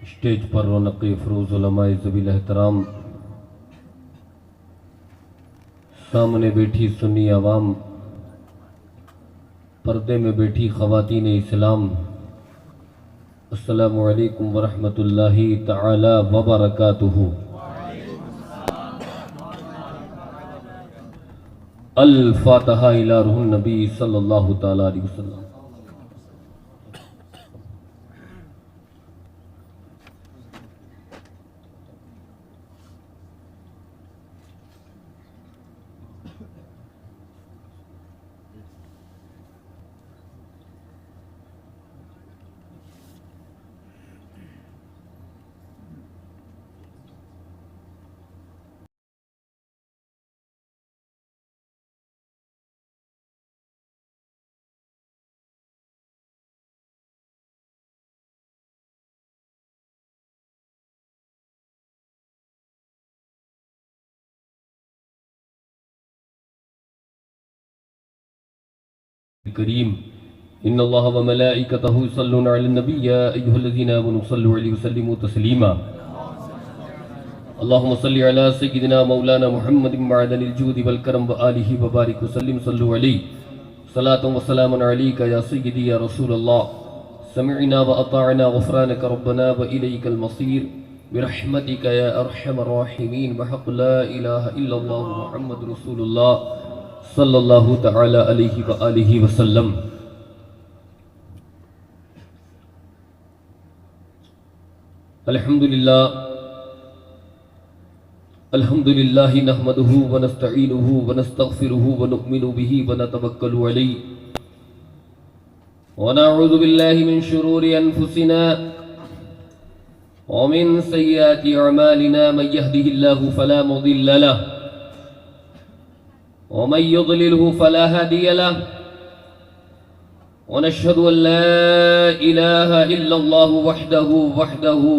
Stage پر رونق فروز علماء ذوی احترام، سامنے بیٹھی سنی عوام، پردے میں بیٹھی خواتین اسلام، السلام علیکم ورحمۃ اللہ تعالی وبرکاتہ۔ الفاتحہ الی روح النبی صلی اللہ تعالی علیہ وسلم۔ کریم ان اللہ وملائکتہ یصلون علی النبی یا ایہا الذین آمنوا صلوا علیہ وسلموا تسلیما۔ اللہم صلی علی سیدنا مولانا محمد معدن الجود والکرم وآلہ وبارک وسلم صلوا علیہ صلاۃ وسلام علیک یا سیدی یا رسول اللہ۔ سمعنا واطاعنا غفرانک ربنا والیک المصیر برحمتک یا ارحم الراحمین بحق لا الہ الا اللہ محمد رسول اللہ صلی اللہ تعالی علیہ وآلہ وسلم۔ الحمدللہ الحمدللہ نحمدہ ونستعینہ ونستغفرہ ونؤمن بہ ونتوکل علیہ ونعوذ باللہ من شرور انفسنا ومن سیئات اعمالنا من یہدہ اللہ فلا مضل لہ ومن يضلله فلا هادي له ونشهد أن لا إله إلا الله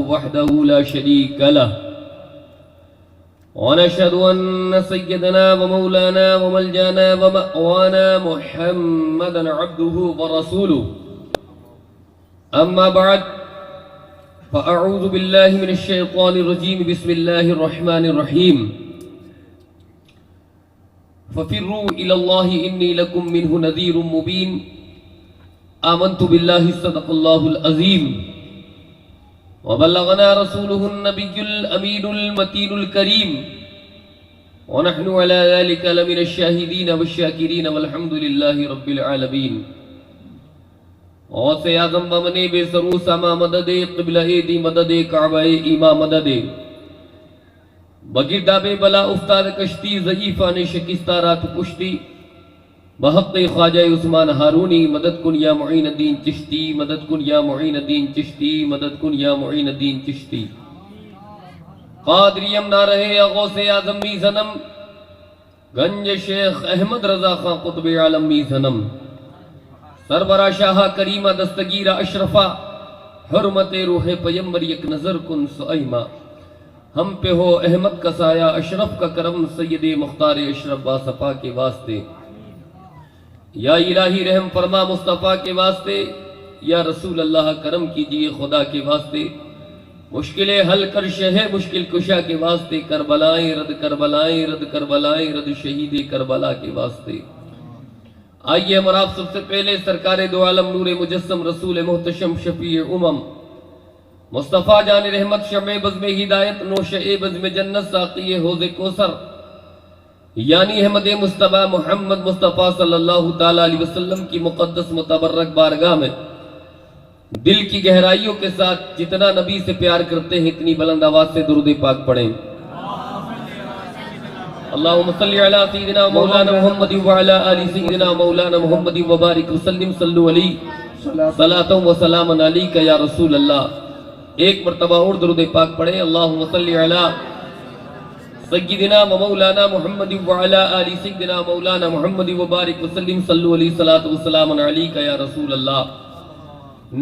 وحده لا شريك له ونشهد أن سيدنا ومولانا وملجانا ومأوانا محمدا عبده ورسوله أما بعد فأعوذ بالله من الشيطان الرجيم بسم الله الرحمن الرحيم ففروا إلى الله إني لكم منه نذير مبين آمنت بالله صدق الله العظيم وبلغنا رسوله النبي الأمين المتين الكريم ونحن على ذلك لمن الشاهدين والشاكرين والحمد لله رب العالمين۔ غوث اعظم بمن بے سرو سما مدد قبلہ دی مدد کعبہ ایما مدد بگردہ بے بلا افتاد کشتی ضعیفان شکستہ رات پشتی بحق خواجہ عثمان ہارونی مدد کن یا معین الدین چشتی مدد کن یا معین الدین چشتی مدد کن یا معین الدین چشتی۔ قادریم نہ رہے غوث اعظم می زنم گنج شیخ احمد رضا خان قطب عالم می زنم سربراہ شاہ کریمہ دستگیر اشرفہ حرمت روح پیمبر یک نظر کن سائمہ ہم پہ ہو احمد کا سایہ اشرف کا کرم سید مختار اشرف باصفا کے واسطے، یا الہی رحم فرما مصطفیٰ کے واسطے، یا رسول اللہ کرم کیجئے خدا کے واسطے، مشکلیں حل کر شہ مشکل کشا کے واسطے، کربلائیں رد کربلائیں رد کربلائیں رد شہید کربلا کے واسطے۔ آئیے ہم آپ سب سے پہلے سرکار دو عالم نور مجسم رسول محتشم شفیع امم مصطفیٰ جان رحمت شمع بزم ہدایت نوش بزم جنت ساقی حوض کوثر یعنی احمد مصطفیٰ محمد مصطفیٰ صلی اللہ تعالی علیہ وسلم کی مقدس متبرک بارگاہ میں دل کی گہرائیوں کے ساتھ جتنا نبی سے پیار کرتے ہیں اتنی بلند آواز سے درود پاک پڑھیں۔ اللہم صلی علی سیدنا مولانا محمد وعلا آل سیدنا مولانا محمد وبارک وسلم صلو علیہ صلاۃ و سلام علیک یا رسول اللہ۔ ایک مرتبہ اور درود پاک پڑھیں۔ اللہم صلی علی سیدنا و مولانا محمد وعلا آل سیدنا مولانا محمد وبارک وسلم صلو علیہ صلاۃ و سلام علیک یا رسول اللہ۔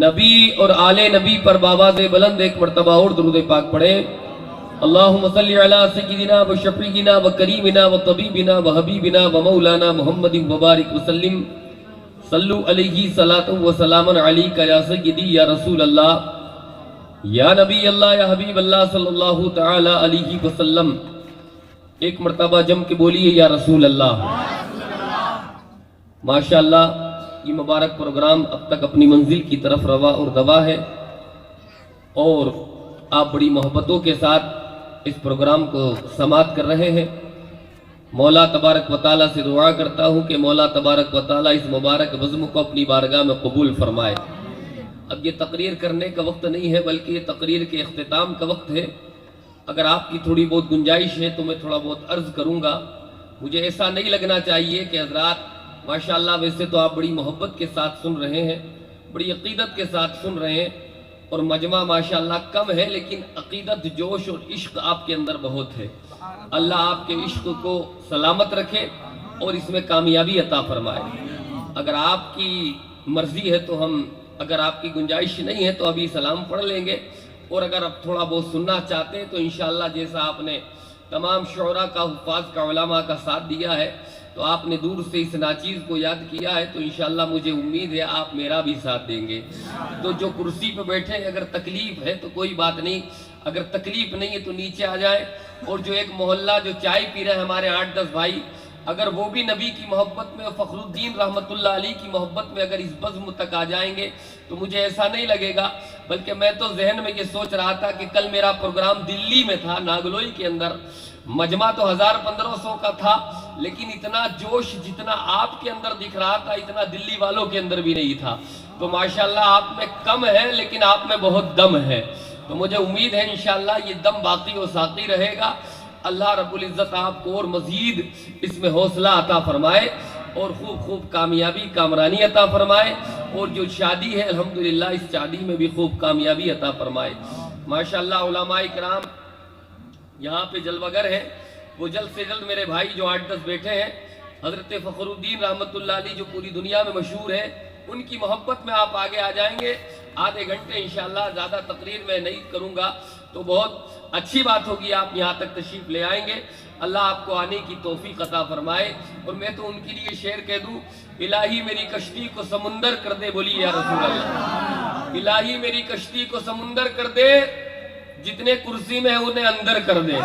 نبی اور آل نبی پر باواز بلند ایک مرتبہ اور درود پاک پڑھیں۔ اللہم صلی علی سیدنا و شفیعنا و کریمنا و طبیبنا و حبیبنا و مولانا محمد وبارک وسلم صلو علیہ صلاۃ و سلام علیک یا سیدی یا رسول اللہ۔ یا نبی اللہ یا حبیب اللہ صلی اللہ تعالی علیہ وسلم، ایک مرتبہ جم کے بولیے یا رسول اللہ۔ ماشاءاللہ یہ مبارک پروگرام اب تک اپنی منزل کی طرف روا اور دوا ہے، اور آپ بڑی محبتوں کے ساتھ اس پروگرام کو سماعت کر رہے ہیں۔ مولا تبارک و تعالیٰ سے دعا کرتا ہوں کہ مولا تبارک و تعالیٰ اس مبارک بزم کو اپنی بارگاہ میں قبول فرمائے۔ اب یہ تقریر کرنے کا وقت نہیں ہے بلکہ یہ تقریر کے اختتام کا وقت ہے۔ اگر آپ کی تھوڑی بہت گنجائش ہے تو میں تھوڑا بہت عرض کروں گا۔ مجھے ایسا نہیں لگنا چاہیے کہ حضرات ماشاءاللہ ویسے تو آپ بڑی محبت کے ساتھ سن رہے ہیں، بڑی عقیدت کے ساتھ سن رہے ہیں، اور مجمع ماشاءاللہ کم ہے لیکن عقیدت، جوش اور عشق آپ کے اندر بہت ہے۔ اللہ آپ کے عشق کو سلامت رکھے اور اس میں کامیابی عطا فرمائے۔ اگر آپ کی مرضی ہے تو اگر آپ کی گنجائش نہیں ہے تو ابھی سلام پڑھ لیں گے، اور اگر آپ تھوڑا بہت سننا چاہتے ہیں تو انشاءاللہ جیسا آپ نے تمام شعراء کا، حفاظ کا، علماء کا ساتھ دیا ہے، تو آپ نے دور سے اس ناچیز کو یاد کیا ہے، تو انشاءاللہ مجھے امید ہے آپ میرا بھی ساتھ دیں گے۔ تو جو کرسی پہ بیٹھے ہیں اگر تکلیف ہے تو کوئی بات نہیں، اگر تکلیف نہیں ہے تو نیچے آ جائیں، اور جو ایک محلہ جو چائے پی رہے ہیں ہمارے 8-10 بھائی، اگر وہ بھی نبی کی محبت میں، فخر الدین رحمت اللہ علیہ کی محبت میں اگر اس بزم تک آ جائیں گے تو مجھے ایسا نہیں لگے گا۔ بلکہ میں تو ذہن میں یہ سوچ رہا تھا کہ کل میرا پروگرام دلی میں تھا، ناگلوئی کے اندر، مجمع تو 1000-1500 کا تھا، لیکن اتنا جوش جتنا آپ کے اندر دکھ رہا تھا اتنا دلی والوں کے اندر بھی نہیں تھا۔ تو ماشاءاللہ آپ میں کم ہے لیکن آپ میں بہت دم ہے، تو مجھے امید ہے انشاءاللہ یہ دم باقی و ساقی رہے گا۔ اللہ رب العزت آپ کو اور مزید اس میں حوصلہ عطا فرمائے، اور خوب خوب کامیابی، کامرانی عطا فرمائے، اور جو شادی ہے الحمدللہ اس شادی میں بھی خوب کامیابی عطا فرمائے۔ ماشاءاللہ علماء کرام یہاں پہ جلوگر ہیں، وہ جلد سے جلد میرے بھائی جو 8-10 بیٹھے ہیں، حضرت فخر الدین رحمت اللہ علیہ جو پوری دنیا میں مشہور ہے، ان کی محبت میں آپ آگے آ جائیں گے۔ آدھے گھنٹے انشاءاللہ، زیادہ تقریر میں نہیں کروں گا، تو بہت اچھی بات ہوگی آپ یہاں تک تشریف لے آئیں گے۔ اللہ آپ کو آنے کی توفیق عطا فرمائے۔ اور میں تو ان کے لیے شعر کہہ دوں، الہی میری کشتی کو سمندر کر دے، بولی یا رسول اللہ۔ الہی میری کشتی کو سمندر کر دے، جتنے کرسی میں ہیں انہیں اندر کر دے،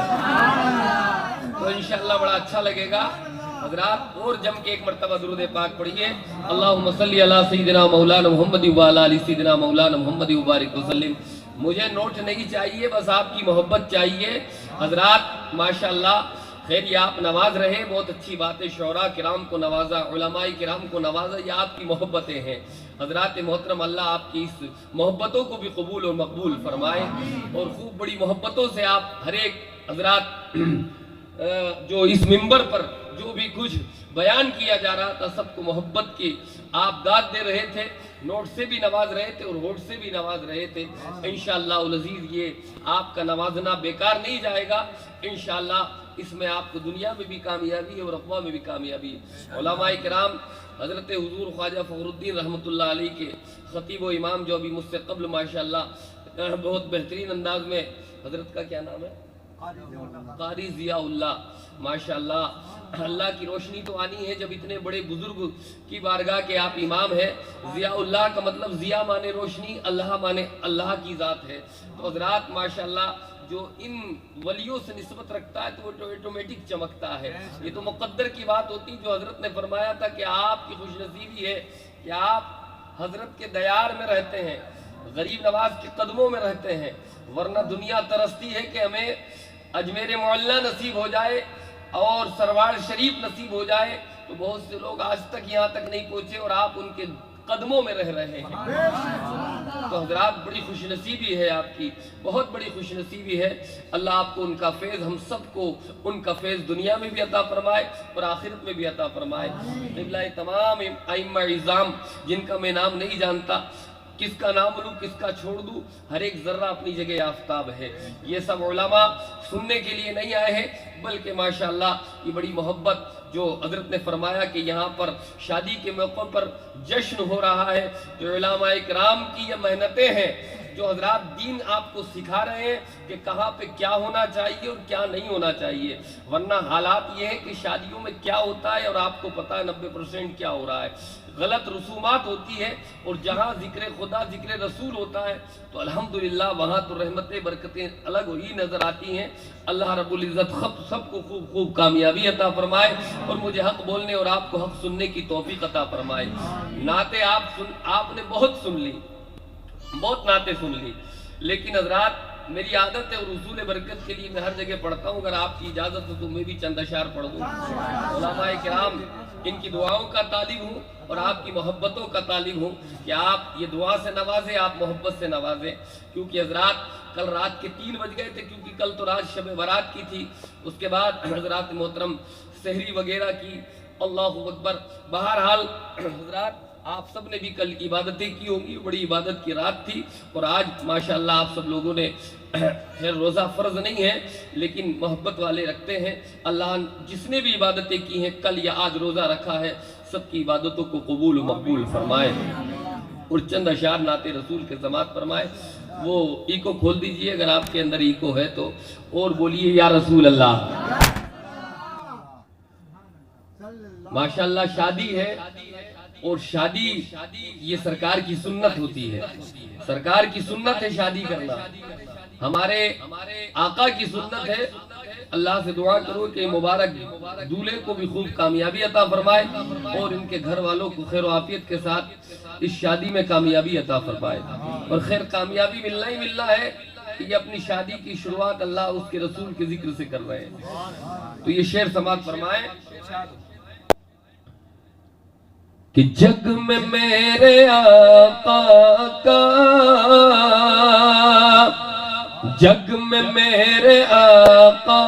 تو انشاءاللہ بڑا اچھا لگے گا۔ حضرات اور جم کے ایک مرتبہ درود پاک پڑھیے، اللہم صلی علی سیدنا مولانا محمد وعلی آل سیدنا مولانا محمد وبارک وسلم۔ مجھے نوٹ نہیں چاہیے، بس آپ کی محبت چاہیے۔ حضرات ماشاءاللہ خیر یہ آپ نواز رہے، بہت اچھی بات ہے، شعراء کرام کو نوازا، علماء کرام کو نوازا، یہ آپ کی محبتیں ہیں۔ حضرات محترم اللہ آپ کی اس محبتوں کو بھی قبول اور مقبول فرمائے، اور خوب بڑی محبتوں سے آپ ہر ایک حضرات جو اس منبر پر جو بھی کچھ بیان کیا جا رہا تھا سب کو محبت کی آپ داد دے رہے تھے، نوٹ سے بھی نواز رہے تھے اور ہوٹ سے بھی نواز رہے تھے۔ انشاءاللہ العزیز یہ آپ کا نوازنا بیکار نہیں جائے گا، انشاءاللہ اس میں آپ کو دنیا میں بھی کامیابی ہے اور اقوا میں بھی کامیابی ہے۔ علماء کرام حضرت حضور خواجہ فخر الدین رحمت اللہ علیہ کے خطیب و امام جو ابھی مجھ سے قبل ماشاءاللہ بہت بہترین انداز میں، حضرت کا کیا نام ہے؟ قاری ضیاء اللہ، ماشاءاللہ اللہ کی روشنی تو آنی ہے جب اتنے بڑے بزرگ کی بارگاہ کے آپ امام ہیں۔ ضیاء اللہ کا مطلب ضیاء مانے روشنی، اللہ مانے اللہ کی ذات ہے۔ تو حضرات ماشاءاللہ جو ان ولیوں سے نسبت رکھتا ہے تو وہ آٹومیٹک چمکتا ہے۔ یہ تو مقدر کی بات ہوتی جو حضرت نے فرمایا تھا کہ آپ کی خوش نصیبی ہے کہ آپ حضرت کے دیار میں رہتے ہیں، غریب نواز کے قدموں میں رہتے ہیں، ورنہ دنیا ترستی ہے کہ ہمیں اجمیر معلیٰ نصیب ہو جائے اور سروار شریف نصیب ہو جائے، تو بہت سے لوگ آج تک یہاں تک نہیں پہنچے اور آپ ان کے قدموں میں رہ رہے ہیں۔ تو حضرات بڑی خوش نصیبی ہے آپ کی، بہت بڑی خوش نصیبی ہے۔ اللہ آپ کو ان کا فیض، ہم سب کو ان کا فیض دنیا میں بھی عطا فرمائے اور آخرت میں بھی عطا فرمائے۔ قبلہ تمام ائمہ اعظام جن کا میں نام نہیں جانتا، کس کا نام لوں کس کا چھوڑ دوں، ہر ایک ذرہ اپنی جگہ آفتاب ہے۔ یہ سب علماء سننے کے لیے نہیں آئے ہیں بلکہ ماشاءاللہ یہ بڑی محبت جو حضرت نے فرمایا کہ یہاں پر شادی کے موقع پر جشن ہو رہا ہے، جو علماء کرام کی یہ محنتیں ہیں جو حضرات دین آپ کو سکھا رہے ہیں کہ کہاں پہ کیا ہونا چاہیے اور کیا نہیں ہونا چاہیے، ورنہ حالات یہ ہے کہ شادیوں میں کیا ہوتا ہے اور آپ کو پتہ ہے 90% کیا ہو رہا ہے، غلط رسومات ہوتی ہے، اور جہاں ذکر خدا ذکر رسول ہوتا ہے تو الحمدللہ وہاں تو رحمتیں برکتیں الگ ہی نظر آتی ہیں۔ اللہ رب العزت سب کو خوب خوب کامیابی عطا فرمائے، اور مجھے حق بولنے اور آپ کو حق سننے کی توفیق عطا فرمائے۔ نعتیں آپ نے بہت سن لی، بہت نعتیں سن لی، لیکن حضرات میری عادت ہے اور حصول برکت کے لیے میں ہر جگہ پڑھتا ہوں، اگر آپ کی اجازت ہو تو میں بھی چند اشعار پڑھ دوں۔ علماء کرام ان کی دعاؤں کا طالب ہوں اور آپ کی محبتوں کا طالب ہوں کہ آپ یہ دعا سے نوازیں، آپ محبت سے نوازیں، کیونکہ حضرات کل رات کے 3 بج گئے تھے، کیونکہ کل تو رات شب برات کی تھی، اس کے بعد حضرات محترم سحری وغیرہ کی، اللہ اکبر۔ بہرحال حضرات آپ سب نے بھی کل عبادتیں کی ہوں گی، بڑی عبادت کی رات تھی، اور آج ماشاءاللہ آپ سب لوگوں نے خیر روزہ فرض نہیں ہے لیکن محبت والے رکھتے ہیں، اللہ جس نے بھی عبادتیں کی ہیں کل یا آج روزہ رکھا ہے سب کی عبادتوں کو قبول و مقبول فرمائے، اور چند اشعار نعت رسول کے سماعت فرمائے۔ وہ ایکو کھول دیجئے اگر آپ کے اندر ایکو ہے تو، اور بولیے یا رسول اللہ۔ ماشاءاللہ شادی ہے، اور شادی یہ سرکار کی سنت ہوتی ہے، سرکار کی سنت ہے شادی کرنا، ہمارے آقا کی سنت ہے۔ اللہ سے دعا کرو کہ مبارک دولہے کو بھی خوب کامیابی عطا فرمائے، اور ان کے گھر والوں کو خیر و عافیت کے ساتھ اس شادی میں کامیابی عطا فرمائے، اور خیر کامیابی ملنا ہی ملنا ہے کہ یہ اپنی شادی کی شروعات اللہ اس کے رسول کے ذکر سے کر رہے ہیں۔ تو یہ شعر سماعت فرمائے کہ جگ میں میرے آقا کا، جگ میں میرے آقا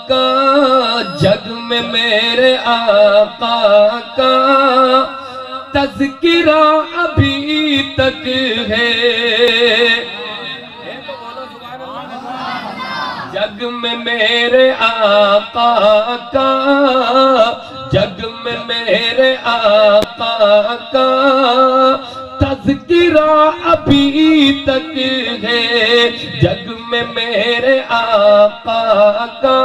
کا، جگ میں میرے آقا کا تذکرہ ابھی تک ہے، جگ میں میرے آقا کا، جگ میں میرے آقا کا تذکرہ ابھی تک ہے، جگ میں میرے آقا کا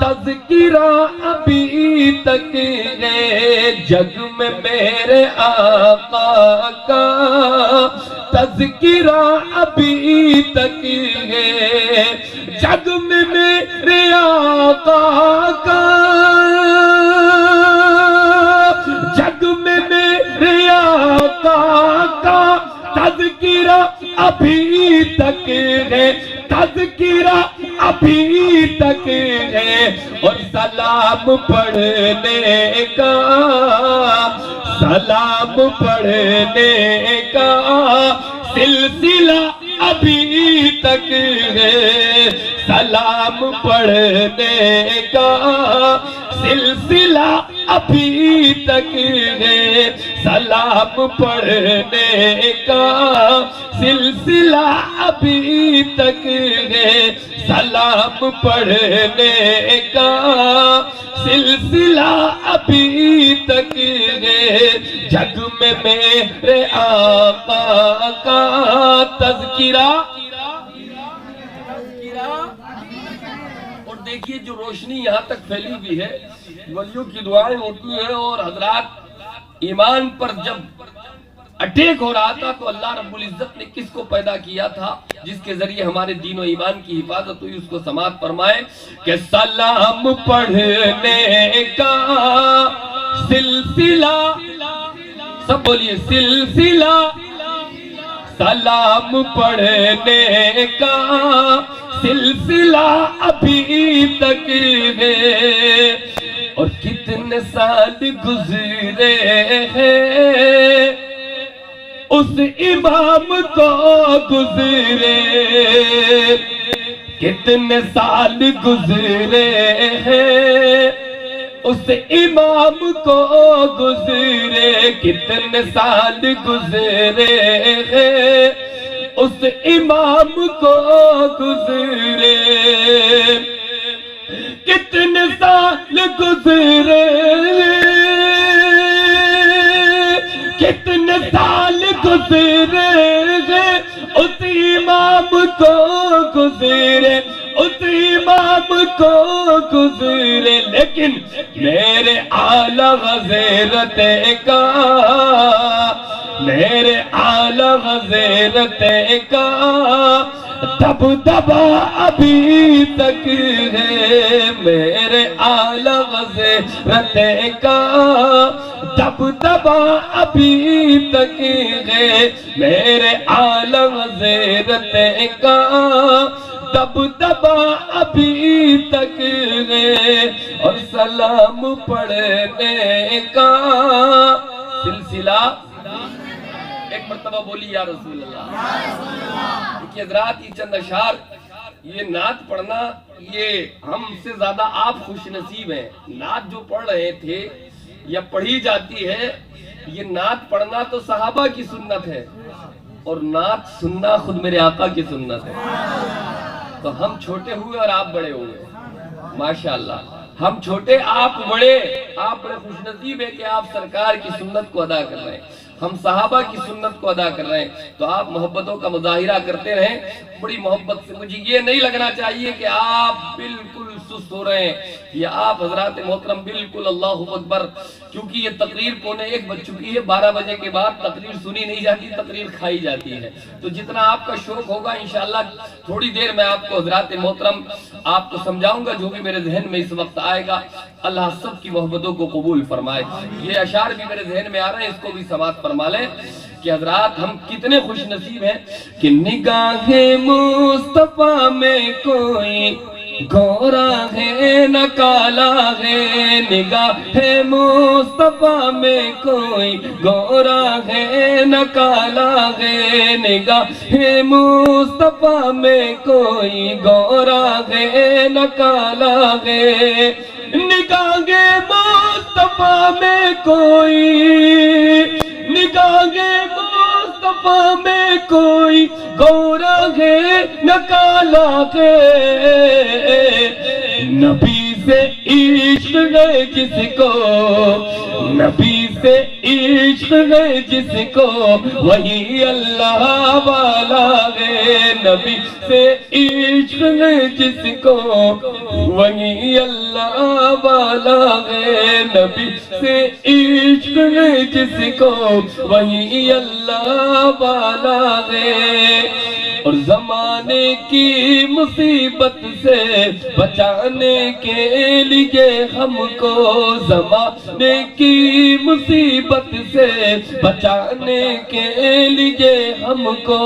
تذکرہ ابھی تک ہے، جگ میں میرے آقا کا تذکرہ ابھی تک ہے، جگ میں میرے آقا کا، جگ میں میرے آقا کا تذکرہ ابھی تک ہے، تذکرہ ابھی تک ہے، اور سلام پڑھنے کا، سلام پڑھنے کا سلسلہ ابھی تک ہے، سلام پڑھنے کا سلسلہ ابھی تک ہے، سلام پڑھنے کا سلسلہ ابھی تک ہے، سلام پڑھنے کا سلسلہ ابھی تک ہے، جگ میں میرے آقا کا تذکرہ۔ اور دیکھیے جو روشنی یہاں تک پھیلی ہوئی ہے، ولیوں کی دعائیں ہوتی ہیں، اور حضرات ایمان پر جب اٹیک ہو رہا تھا تو اللہ رب العزت نے کس کو پیدا کیا تھا جس کے ذریعے ہمارے دین و ایمان کی حفاظت ہوئی، اس کو سماعت فرمائے کہ سلام پڑھنے کا سلسلہ، سب بولیے سلسلہ، سلام پڑھنے کا سلسلہ ابھی تک ہے، اور کتنے سال گزرے ہیں اس امام کو گزرے، کتنے سال گزرے ہیں اس امام کو گزرے، کتنے سال گزرے ہیں اس امام کو گزرے، کتنے سال گزرے، کتنے سال گزرے ہیں اس کو گزرے اس امام کو گزرے، لیکن میرے اعلی غزیرت کا، میرے اعلی غزیرت کا دبدبا ابھی تک ہے، میرے اعلی غزیرت کا دبدبا ابھی تک ہے، میرے اعلی غزیرت کا دبدبا ابھی تک ہے، اور سلام پڑھنے کا سلسلہ ایک مرتبہ بولی یا رسول اللہ۔ دیکھیے حضرات، یہ چند اشعار، یہ نعت پڑھنا، یہ ہم سے زیادہ آپ خوش نصیب ہیں۔ نعت جو پڑھ رہے تھے یا پڑھی جاتی ہے، یہ نعت پڑھنا تو صحابہ کی سنت ہے، اور نعت سننا خود میرے آقا کی سنت ہے۔ تو ہم چھوٹے ہوئے اور آپ بڑے ہوئے، ماشاءاللہ۔ ہم چھوٹے، آپ بڑے، آپ بڑے خوش نصیب ہیں کہ آپ سرکار کی سنت کو ادا کر رہے ہیں، ہم صحابہ کی سنت کو ادا کر رہے ہیں۔ تو آپ محبتوں کا مظاہرہ کرتے رہیں بڑی محبت سے۔ مجھے یہ نہیں لگنا چاہیے کہ آپ بالکل سست ہو رہے ہیں، یا آپ حضرات محترم بالکل اللہ اکبر، کیونکہ یہ تقریر 1:15 بج چکی ہے، 12 بجے کے بعد تقریر سنی نہیں جاتی، تقریر کھائی جاتی ہے۔ تو جتنا آپ کا شوق ہوگا انشاءاللہ تھوڑی دیر میں آپ کو حضرات محترم آپ کو سمجھاؤں گا، جو بھی میرے ذہن میں اس وقت آئے گا۔ اللہ سب کی محبتوں کو قبول فرمائے۔ یہ اشعار بھی میرے ذہن میں آ رہے ہیں، اس کو بھی سماعت فرما لیں کہ حضرات ہم کتنے خوش نصیب ہیں کہ نگاہ مصطفیٰ میں کوئی گورا ہے نہ کالا ہے، نگاہ مصطفیٰ میں کوئی گورا ہے نہ کالا ہے، نگاہ مصطفیٰ میں کوئی گورا ہے نہ کالا ہے، نگاہ مصطفیٰ میں کوئی، نگاہ مصطفیٰ میں کوئی گورا ہے نہ کالا ہے، نبی سے عشق ہے جس کو، نبی سے عشق ہے جس کو وہی اللہ والا ہے، نبی سے عشق ہے جس کو وہی اللہ والا ہے، نبی سے عشق ہے جس کو وہی اللہ والا ہے، اور زمانے کی مصیبت سے بچانے کے لیے ہم کو، زمانے کی مصیبت سے بچانے کے لیے ہم کو،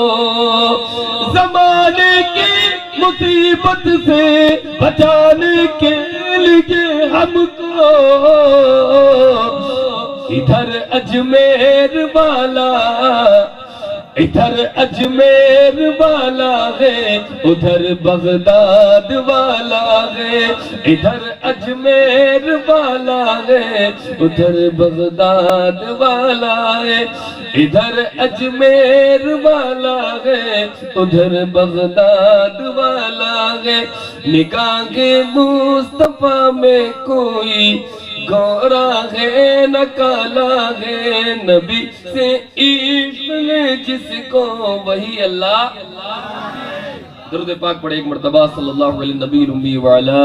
زمانے کی مصیبت سے بچانے کے لیے ہم کو، ادھر اجمیر والا، ادھر اجمیر والا ہے، ادھر بغداد والا ہے، ادھر اجمیر والا ہے، ادھر بغداد والا ہے، ادھر اجمیر والا ہے، ادھر بغداد والا ہے، نگاہ مصطفیٰ میں کوئی گورا ہے نہ کالا ہے، نبی سے عشق ہے جس کو وہی اللہ۔ درود پاک پڑھے ایک مرتبہ صلی اللہ علیہ نبی الامی وعلا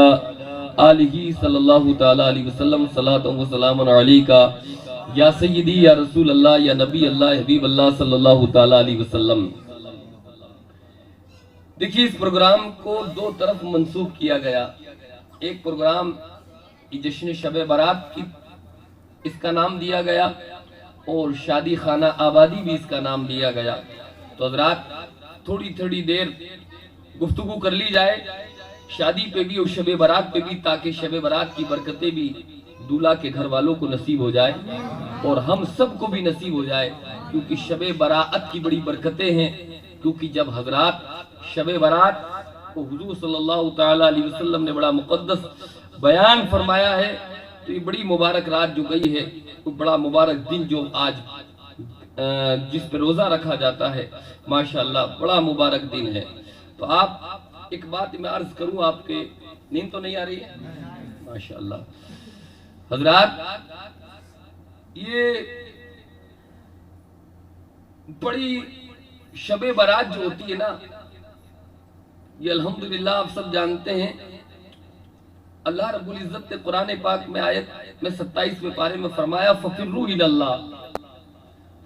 آلہ صلی اللہ تعالی علیہ وسلم، صلاۃ و سلام علیکہ یا سیدی یا رسول اللہ یا نبی اللہ حبیب اللہ صلی اللہ تعالی علیہ وسلم۔ دیکھیے اس پروگرام کو دو طرف منسوخ کیا گیا، ایک پروگرام جشن شب برات کی اس کا نام دیا گیا، اور شادی خانہ آبادی بھی اس کا نام دیا گیا۔ تو حضرات تھوڑی تھوڑی دیر گفتگو کر لی جائے شادی پہ بھی اور شب برات پہ بھی، تاکہ شب برات کی برکتیں بھی دولہا کے گھر والوں کو نصیب ہو جائے اور ہم سب کو بھی نصیب ہو جائے، کیونکہ شب برات کی بڑی برکتیں ہیں۔ کیونکہ جب حضرات شب برات کو حضور صلی اللہ تعالی علیہ وسلم نے بڑا مقدس بیان فرمایا ہے، تو یہ بڑی مبارک رات جو گئی ہے، تو بڑا مبارک دن جو آج جس پہ روزہ رکھا جاتا ہے، ماشاءاللہ بڑا مبارک دن ہے۔ تو آپ ایک بات میں عرض کروں، آپ کے نیند تو نہیں آ رہی ہے؟ ماشاءاللہ حضرات، یہ بڑی شب برات جو ہوتی ہے نا، یہ الحمدللہ آپ سب جانتے ہیں، اللہ رب العزت نے قرآن پاک میں آیت میں 27ویں پارے میں فرمایا فَفِرُّوا إِلَى اللَّهِ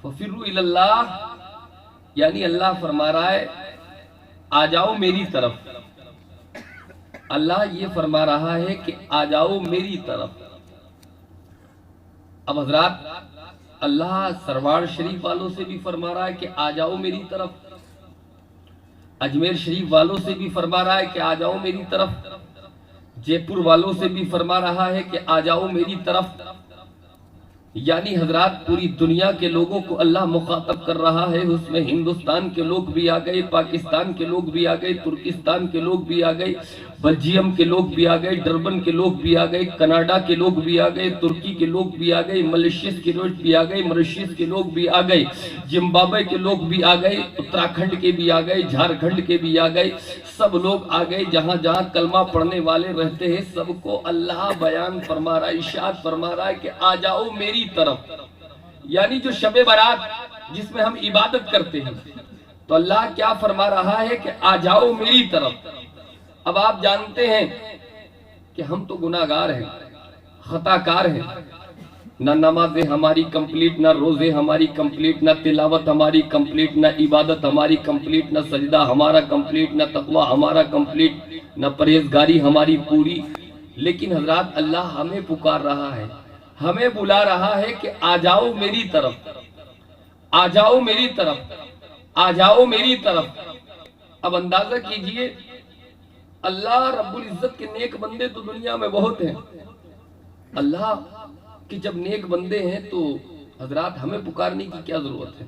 فَفِرُّوا إِلَى اللَّهِ، یعنی اللہ فرما رہا ہے آ جاؤ میری طرف۔ اللہ یہ فرما رہا ہے کہ آ جاؤ میری طرف۔ اب حضرات اللہ سروار شریف والوں سے بھی فرما رہا ہے کہ آ جاؤ میری طرف، اجمیر شریف والوں سے بھی فرما رہا ہے کہ آ جاؤ میری طرف، جے پور والوں سے بھی فرما رہا ہے کہ آ جاؤ میری طرف۔ یعنی حضرات پوری دنیا کے لوگوں کو اللہ مخاطب کر رہا ہے، اس میں ہندوستان کے لوگ بھی آ گئے، پاکستان کے لوگ بھی آ گئے، ترکستان کے لوگ بھی آ گئے، بلجیم کے لوگ بھی آ گئے، ڈربن کے لوگ بھی آ گئے، کینیڈا کے لوگ بھی آ گئے، ترکی کے لوگ بھی آ گئے، ملیشیس کے لوگ بھی آ گئے، موریشیس کے لوگ بھی آ گئے، زمبابوے کے لوگ بھی آ گئے، اتراکھنڈ کے بھی آ گئے، جھارکھنڈ کے بھی آ گئے، سب لوگ آ گئے، جہاں جہاں کلمہ پڑھنے والے رہتے ہیں سب کو اللہ بیان فرما رہا ہے، ارشاد فرما رہا ہے کہ آ جاؤ میری طرف۔ یعنی جو شب برات جس میں ہم عبادت کرتے ہیں تو اللہ کیا فرما رہا ہے کہ آ جاؤ میری طرف۔ اب آپ جانتے ہیں کہ ہم تو گناہگار ہیں، خطا کار ہیں، نہ نمازیں ہماری کمپلیٹ، نہ روزے ہماری کمپلیٹ، نہ تلاوت ہماری کمپلیٹ، نہ عبادت ہماری کمپلیٹ، نہ سجدہ ہمارا کمپلیٹ، نہ تقوی ہمارا کمپلیٹ، نہ پرہیزگاری ہماری پوری۔ لیکن حضرات اللہ ہمیں پکار رہا ہے، ہمیں بلا رہا ہے کہ آ جاؤ میری طرف، آ جاؤ میری طرف، آ جاؤ میری طرف۔ اب اندازہ کیجئے اللہ رب العزت کے نیک بندے تو دنیا میں بہت ہیں، اللہ کہ جب نیک بندے ہیں تو حضرات ہمیں پکارنے کی کیا ضرورت ہے؟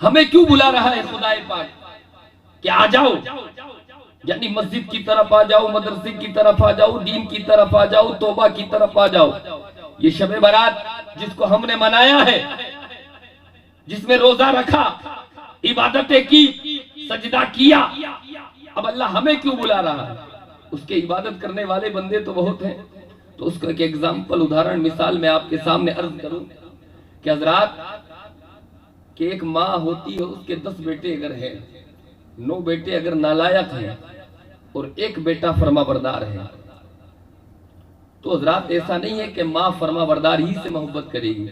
ہمیں کیوں بلا رہا ہے خدا پاک کہ آ جاؤ؟ یعنی مسجد کی طرف آ جاؤ، مدرسے کی طرف آ جاؤ، دین کی طرف آ جاؤ، توبہ کی طرف آ جاؤ۔ یہ شب برات جس کو ہم نے منایا ہے، جس میں روزہ رکھا، عبادتیں کی، سجدہ کیا، اب اللہ ہمیں کیوں بلا رہا ہے؟ اس کے عبادت کرنے والے بندے تو بہت ہیں۔ تو اس کا ایک ایگزامپل، ادھارن، مثال میں آپ کے سامنے عرض کروں کہ حضرات کہ ایک ماں ہوتی ہے، اس کے 10 بیٹے اگر ہیں، 9 بیٹے اگر نالائق ہیں اور ایک بیٹا فرما بردار ہے، تو حضرات ایسا نہیں ہے کہ ماں فرما بردار ہی سے محبت کرے گی۔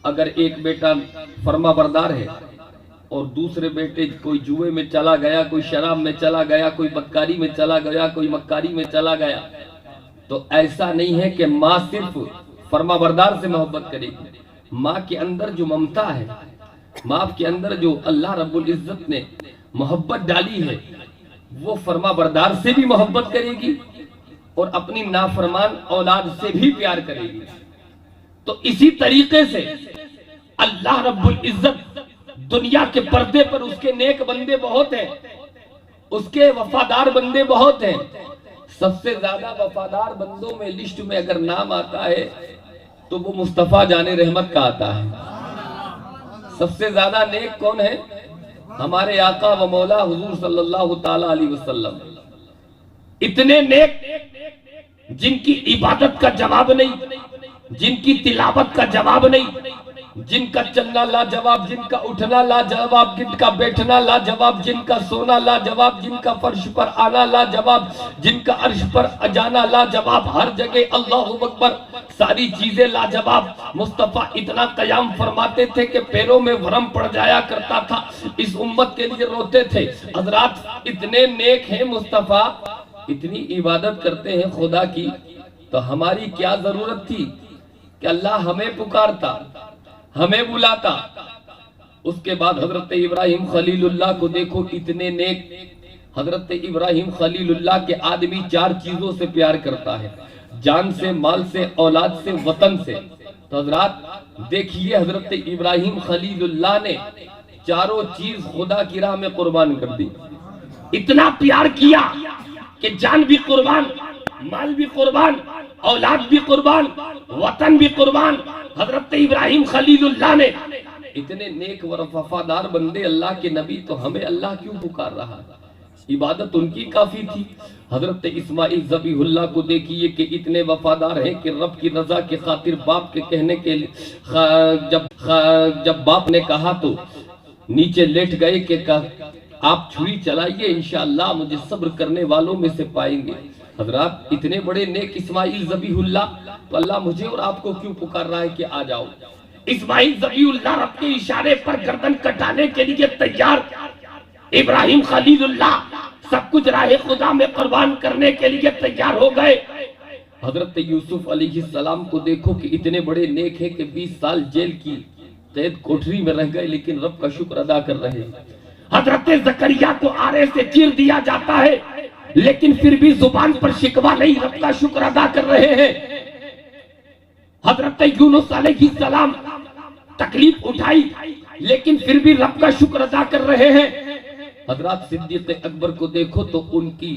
اگر ایک بیٹا فرما بردار ہے اور دوسرے بیٹے کوئی جوئے میں چلا گیا، کوئی شراب میں چلا گیا، کوئی بدکاری میں چلا گیا، کوئی مکاری میں چلا گیا، تو ایسا نہیں ہے کہ ماں صرف فرما بردار سے محبت کرے گی۔ ماں کے اندر جو ممتا ہے، ماں کے اندر جو اللہ رب العزت نے محبت ڈالی ہے، وہ فرما بردار سے بھی محبت کرے گی اور اپنی نافرمان اولاد سے بھی پیار کرے گی۔ تو اسی طریقے سے اللہ رب العزت دنیا کے پردے پر اس کے نیک بندے بہت ہیں، اس کے وفادار بندے بہت ہیں۔ سب سے زیادہ وفادار بندوں میں لسٹ میں اگر نام آتا ہے تو وہ مصطفیٰ جان رحمت کا آتا ہے۔ سب سے زیادہ نیک کون ہے؟ ہمارے آقا و مولا حضور صلی اللہ تعالی علیہ وسلم۔ اتنے نیک جن کی عبادت کا جواب نہیں، جن کی تلاوت کا جواب نہیں، جن کا چلنا لاجواب، جن کا اٹھنا لاجواب، جن کا بیٹھنا لاجواب، جن کا سونا لاجواب، جن کا فرش پر آنا لاجواب، جن کا عرش پر جانا لاجواب، ہر جگہ اللہ اکبر، ساری چیزیں لاجواب۔ مصطفیٰ اتنا قیام فرماتے تھے کہ پیروں میں ورم پڑ جایا کرتا تھا، اس امت کے لیے روتے تھے۔ حضرات اتنے نیک ہیں مصطفیٰ، اتنی عبادت کرتے ہیں خدا کی، تو ہماری کیا ضرورت تھی کہ اللہ ہمیں پکارتا، ہمیں بلاتا۔ اس کے بعد حضرت ابراہیم خلیل اللہ کو دیکھو، اتنے نیک۔ حضرت ابراہیم خلیل اللہ کے آدمی 4 چیزوں سے پیار کرتا ہے، جان سے، مال سے، اولاد سے، وطن سے۔ تو حضرات دیکھیے حضرت ابراہیم خلیل اللہ نے 4 چیز خدا کی راہ میں قربان کر دی۔ اتنا پیار کیا کہ جان بھی قربان، مال بھی قربان، اولاد بھی قربان، وطن بھی قربان۔ حضرت ابراہیم خلیل اللہ نے اتنے نیک و وفادار بندے، اللہ کے نبی، تو ہمیں اللہ کیوں پکار رہا؟ عبادت ان کی کافی تھی۔ حضرت اسماعیل ذبیح اللہ کو دیکھیے کہ اتنے وفادار ہیں کہ رب کی رضا کے خاطر باپ کے کہنے کے جب باپ نے کہا تو نیچے لیٹ گئے کہ آپ چھری چلائیے انشاءاللہ مجھے صبر کرنے والوں میں سے پائیں گے۔ حضرات اتنے بڑے نیک اسماعیل ذبیح اللہ، تو اللہ مجھے اور آپ کو کیوں پکار رہا ہے کہ آ جاؤ؟ اسماعیل ذبیح اللہ رب کے اشارے پر گردن کٹانے کے لیے تیار، ابراہیم خلیل اللہ سب کچھ راہ خدا میں قربان کرنے کے لیے تیار ہو گئے۔ حضرت یوسف علیہ السلام کو دیکھو کہ اتنے بڑے نیک ہیں کہ 20 سال جیل کی قید کوٹری میں رہ گئے لیکن رب کا شکر ادا کر رہے ہیں۔ حضرت زکریا کو آرے سے چیر دیا جاتا ہے لیکن پھر بھی زبان پر شکوہ نہیں، رب کا شکر ادا کر رہے ہیں۔ حضرت یونس علیہ السلام تکلیف اٹھائی لیکن پھر بھی رب کا شکر ادا کر رہے ہیں۔ حضرات صدیق اکبر کو دیکھو تو ان کی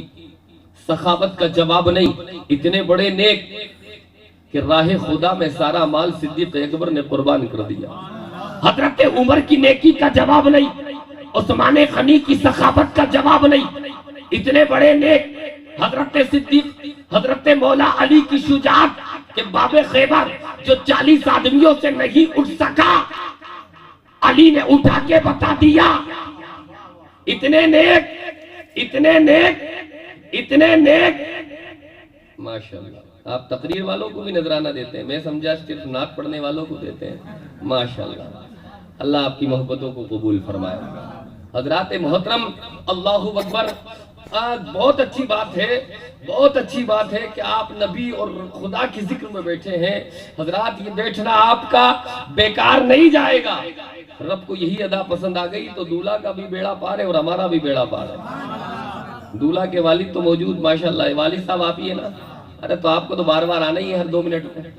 سخاوت کا جواب نہیں، اتنے بڑے نیک کہ راہ خدا میں سارا مال صدیق اکبر نے قربان کر دیا۔ حضرت عمر کی نیکی کا جواب نہیں، عثمان غنی کی سخاوت کا جواب نہیں، اتنے بڑے نیک حضرت صدیق، حضرت مولا علی کی شجاعت کہ باب خیبر جو 40 آدمیوں سے نہیں اٹھ سکا علی نے اٹھا کے بتا دیا۔ اتنے نیک، اتنے نیک، اتنے نیک، ماشاءاللہ۔ آپ تقریر والوں کو بھی نذرانہ دیتے ہیں، میں سمجھا صرف نعت پڑھنے والوں کو دیتے ہیں، ماشاءاللہ۔ اللہ آپ کی محبتوں کو قبول فرمائے۔ حضرات محترم، اللہ اکبر، بہت اچھی بات ہے، بہت اچھی بات ہے کہ آپ نبی اور خدا کی ذکر میں بیٹھے ہیں۔ حضرات یہ بیٹھنا آپ کا بیکار نہیں جائے گا۔ رب کو یہی ادا پسند آ گئی تو دولہا کا بھی بیڑا پار ہے اور ہمارا بھی بیڑا پار ہے۔ دولہا کے والد تو موجود ماشاءاللہ، والد صاحب آپ ہی ہے نا؟ ارے تو آپ کو تو بار بار آنا ہی ہے ہر 2 منٹ میں،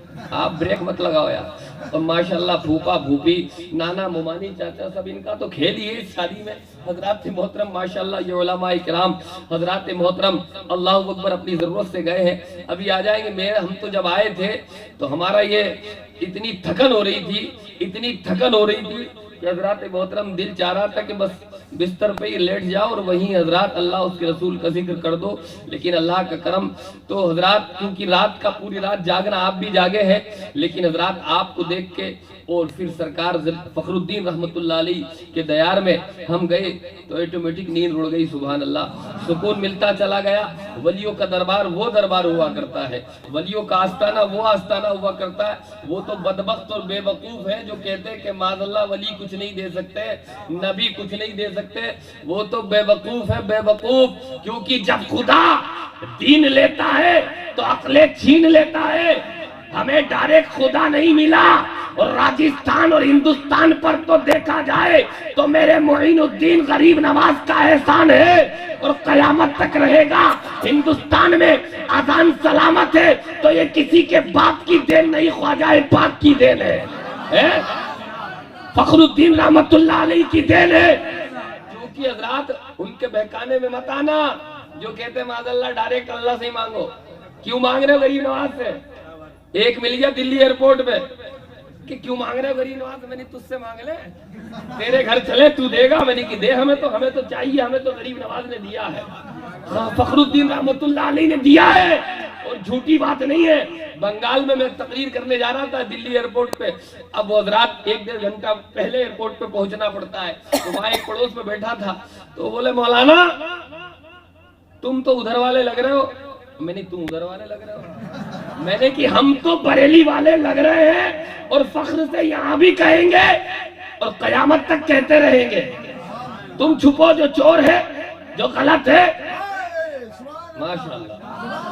آپ بریک مت لگاؤ یار۔ اور ماشاءاللہ پھوپا پھوپی نانا ممانی چاچا سب ان کا تو کھیل ہی ہے اس شادی میں۔ حضرات محترم ماشاءاللہ یہ علماء کرام، حضرات محترم اللہ اکبر اپنی ضرورت سے گئے ہیں، ابھی آ جائیں گے۔ ہم تو جب آئے تھے تو ہمارا یہ اتنی تھکن ہو رہی تھی، اتنی تھکن ہو رہی تھی کہ حضرات محترم دل چاہ رہا تھا کہ بس بستر پہ ہی لیٹ جاؤ اور وہیں حضرات اللہ اس کے رسول کا ذکر کر دو، لیکن اللہ کا کرم تو حضرات کیونکہ رات کا پوری رات جاگنا، آپ بھی جاگے ہیں، لیکن حضرات آپ کو دیکھ کے اور پھر سرکار فخر الدین رحمت اللہ علیہ کے دیار میں ہم گئے تو ایٹومیٹک نیند اڑ گئی، سبحان اللہ، سکون ملتا چلا گیا۔ ولیوں کا دربار وہ دربار ہوا کرتا ہے، ولیوں کا آستانہ وہ آستانہ ہوا کرتا ہے۔ وہ تو بدبخت اور بے وقوف ہے جو کہتے ہیں کہ معاذ اللہ ولی کچھ نہیں دے سکتے، نبی کچھ نہیں دے سکتے، وہ تو بے وقوف ہے، بے وقوف، کیونکہ جب خدا دین لیتا ہے تو عقلیں چھین لیتا ہے۔ ہمیں ڈائریکٹ خدا نہیں ملا، اور راجستھان اور ہندوستان پر تو دیکھا جائے تو میرے معین الدین غریب نواز کا احسان ہے اور قیامت تک رہے گا۔ ہندوستان میں اذان سلامت ہے تو یہ کسی کے باپ کی دین نہیں، خواجہ پاک کی دین ہے، فخر الدین رحمت اللہ علیہ کی دین ہے۔ کیونکہ حضرات ان کے بہکانے میں مت آنا جو کہتے ہیں معاذ اللہ ڈائریکٹ اللہ سے ہی مانگو۔ کیوں مانگ رہے ہو غریب نواز سے؟ ایک مل گیا دلی ایئرپورٹ پہ کہ کیوں مانگ رہے ہو غریب نواز؟ میں نے تجھ سے مانگ لے، تیرے گھر چلے تو دے گا، میں نے کہ دے، ہمیں تو چاہیے، ہمیں تو غریب نواز نے دیا ہے، فخر الدین رحمت اللہ علیہ نے دیا ہے، اور جھوٹی بات نہیں ہے۔ بنگال میں تقریر کرنے جا رہا تھا دلی ایئرپورٹ پہ، اب وہ حضرات 1-1.5 گھنٹہ پہلے ایئرپورٹ پہ پہنچنا پڑتا ہے، تو وہاں ایک پڑوس میں بیٹھا تھا تو بولے مولانا تم تو ادھر والے لگ رہے ہو، میں نے تم ادھر والے لگ رہے ہو، میں نے کہ ہم تو بریلی والے لگ رہے ہیں اور فخر سے یہاں بھی کہیں گے اور قیامت تک کہتے رہیں گے، تم چھپو جو چور ہے، جو غلط ہے، ماشاءاللہ۔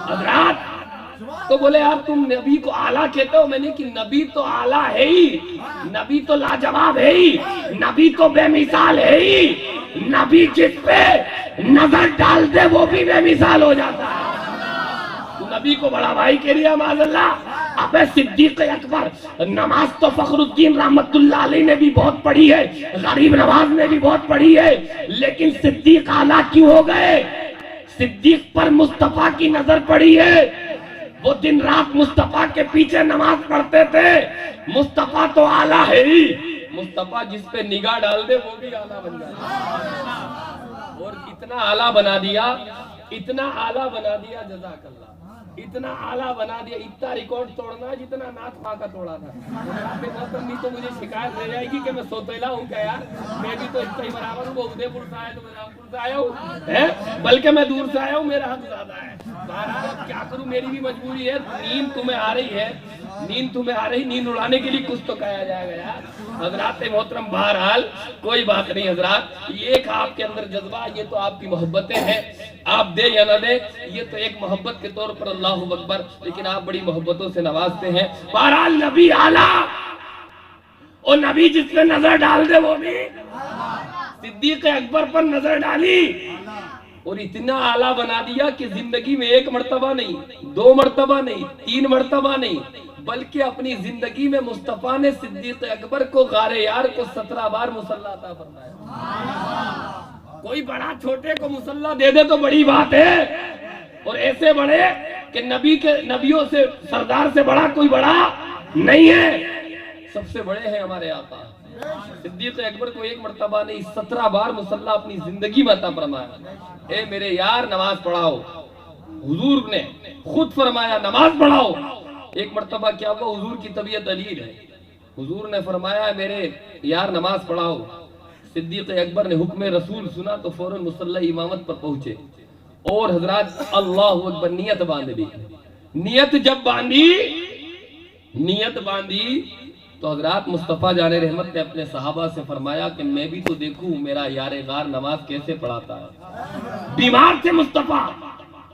حضرات تو بولے یار تم نبی کو اعلیٰ کہتے ہو، میں نے کہ نبی تو اعلیٰ ہے ہی، نبی تو لاجواب ہے ہی، نبی تو بے مثال ہے ہی، نبی جس پہ نظر ڈال دے وہ بھی بے مثال ہو جاتا ہے۔ تو نبی کو بڑا بھائی کہہ رہا معاذ اللہ۔ اب صدیق اکبر، نماز تو فخر الدین رحمت اللہ علیہ نے بھی بہت پڑھی ہے، غریب نواز نے بھی بہت پڑھی ہے، لیکن صدیق اعلیٰ کیوں ہو گئے؟ صدیق پر مصطفیٰ کی نظر پڑی ہے، وہ دن رات مصطفیٰ کے پیچھے نماز پڑھتے تھے۔ مصطفیٰ تو اعلیٰ ہے ہی، مصطفیٰ جس پہ نگاہ ڈال دے وہ بھی اعلیٰ بن جائے، اور اتنا اعلیٰ بنا دیا، اتنا اعلیٰ بنا دیا، جزاک اللہ۔ اتنا اعلیٰ بنا دیا، اتنا ریکارڈ توڑنا جتنا نعت خواہ کا توڑا تھا۔ محترم بھی تو مجھے شکایت دے جائے گی کہ میں سوتیلا ہوں کیا یار، میں بھی تو اتنا ہی برابر ہوں، وہ ادے پور سے آیا تو میں رامپور سے آیا ہوں، بلکہ میں دور سے آیا ہوں، میرا حق زیادہ ہے۔ بہرحال اب کیا کروں، میری بھی مجبوری ہے، نیند تمہیں آ رہی ہے، نیند تمہیں آ رہی، نیند اڑانے کے لیے کچھ تو کہا جائے گا یار۔ حضرات محترم بہرحال کوئی بات نہیں حضرات، یہ ایک آپ کے اندر جذبہ، یہ تو آپ کی محبتیں ہیں، آپ دے یا نہ دے، یہ تو ایک محبت کے طور پر اللہ اکبر، لیکن آپ بڑی محبتوں سے نوازتے ہیں۔ بہرحال نبی اعلیٰ، اور نبی جس پہ نظر ڈال دے وہ بھی صدیق اکبر پر نظر ڈالی، اور اتنا اعلیٰ بنا دیا کہ زندگی میں ایک مرتبہ نہیں، دو مرتبہ نہیں، تین مرتبہ نہیں، بلکہ اپنی زندگی میں مصطفیٰ نے صدیق اکبر کو غار یار کو 17 بار مصلی عطا فرمایا۔ کوئی بڑا چھوٹے کو مصلی دے دے تو بڑی بات ہے، اور ایسے بڑے کہ نبیوں سے سردار سے بڑا کوئی بڑا نہیں ہے، سب سے بڑے ہیں ہمارے آقا۔ صدیق اکبر کو ایک مرتبہ نہیں 17 بار مصلی اپنی زندگی میں عطا فرمایا۔ اے میرے یار نماز پڑھاؤ، حضور نے خود فرمایا نماز پڑھاؤ۔ ایک مرتبہ کیا ہوا، حضور کی طبیعت علیل ہے، حضور نے فرمایا میرے یار نماز پڑھاؤ۔ صدیق اکبر نے حکم رسول سنا تو فوراً مصلی امامت پر پہنچے، اور حضرات اللہ اکبر نیت باندھ دی۔ نیت جب باندھی تو حضرات مصطفیٰ جان رحمت نے اپنے صحابہ سے فرمایا کہ میں بھی تو دیکھوں میرا یار غار نماز کیسے پڑھاتا ہے۔ بیمار تھے مصطفیٰ،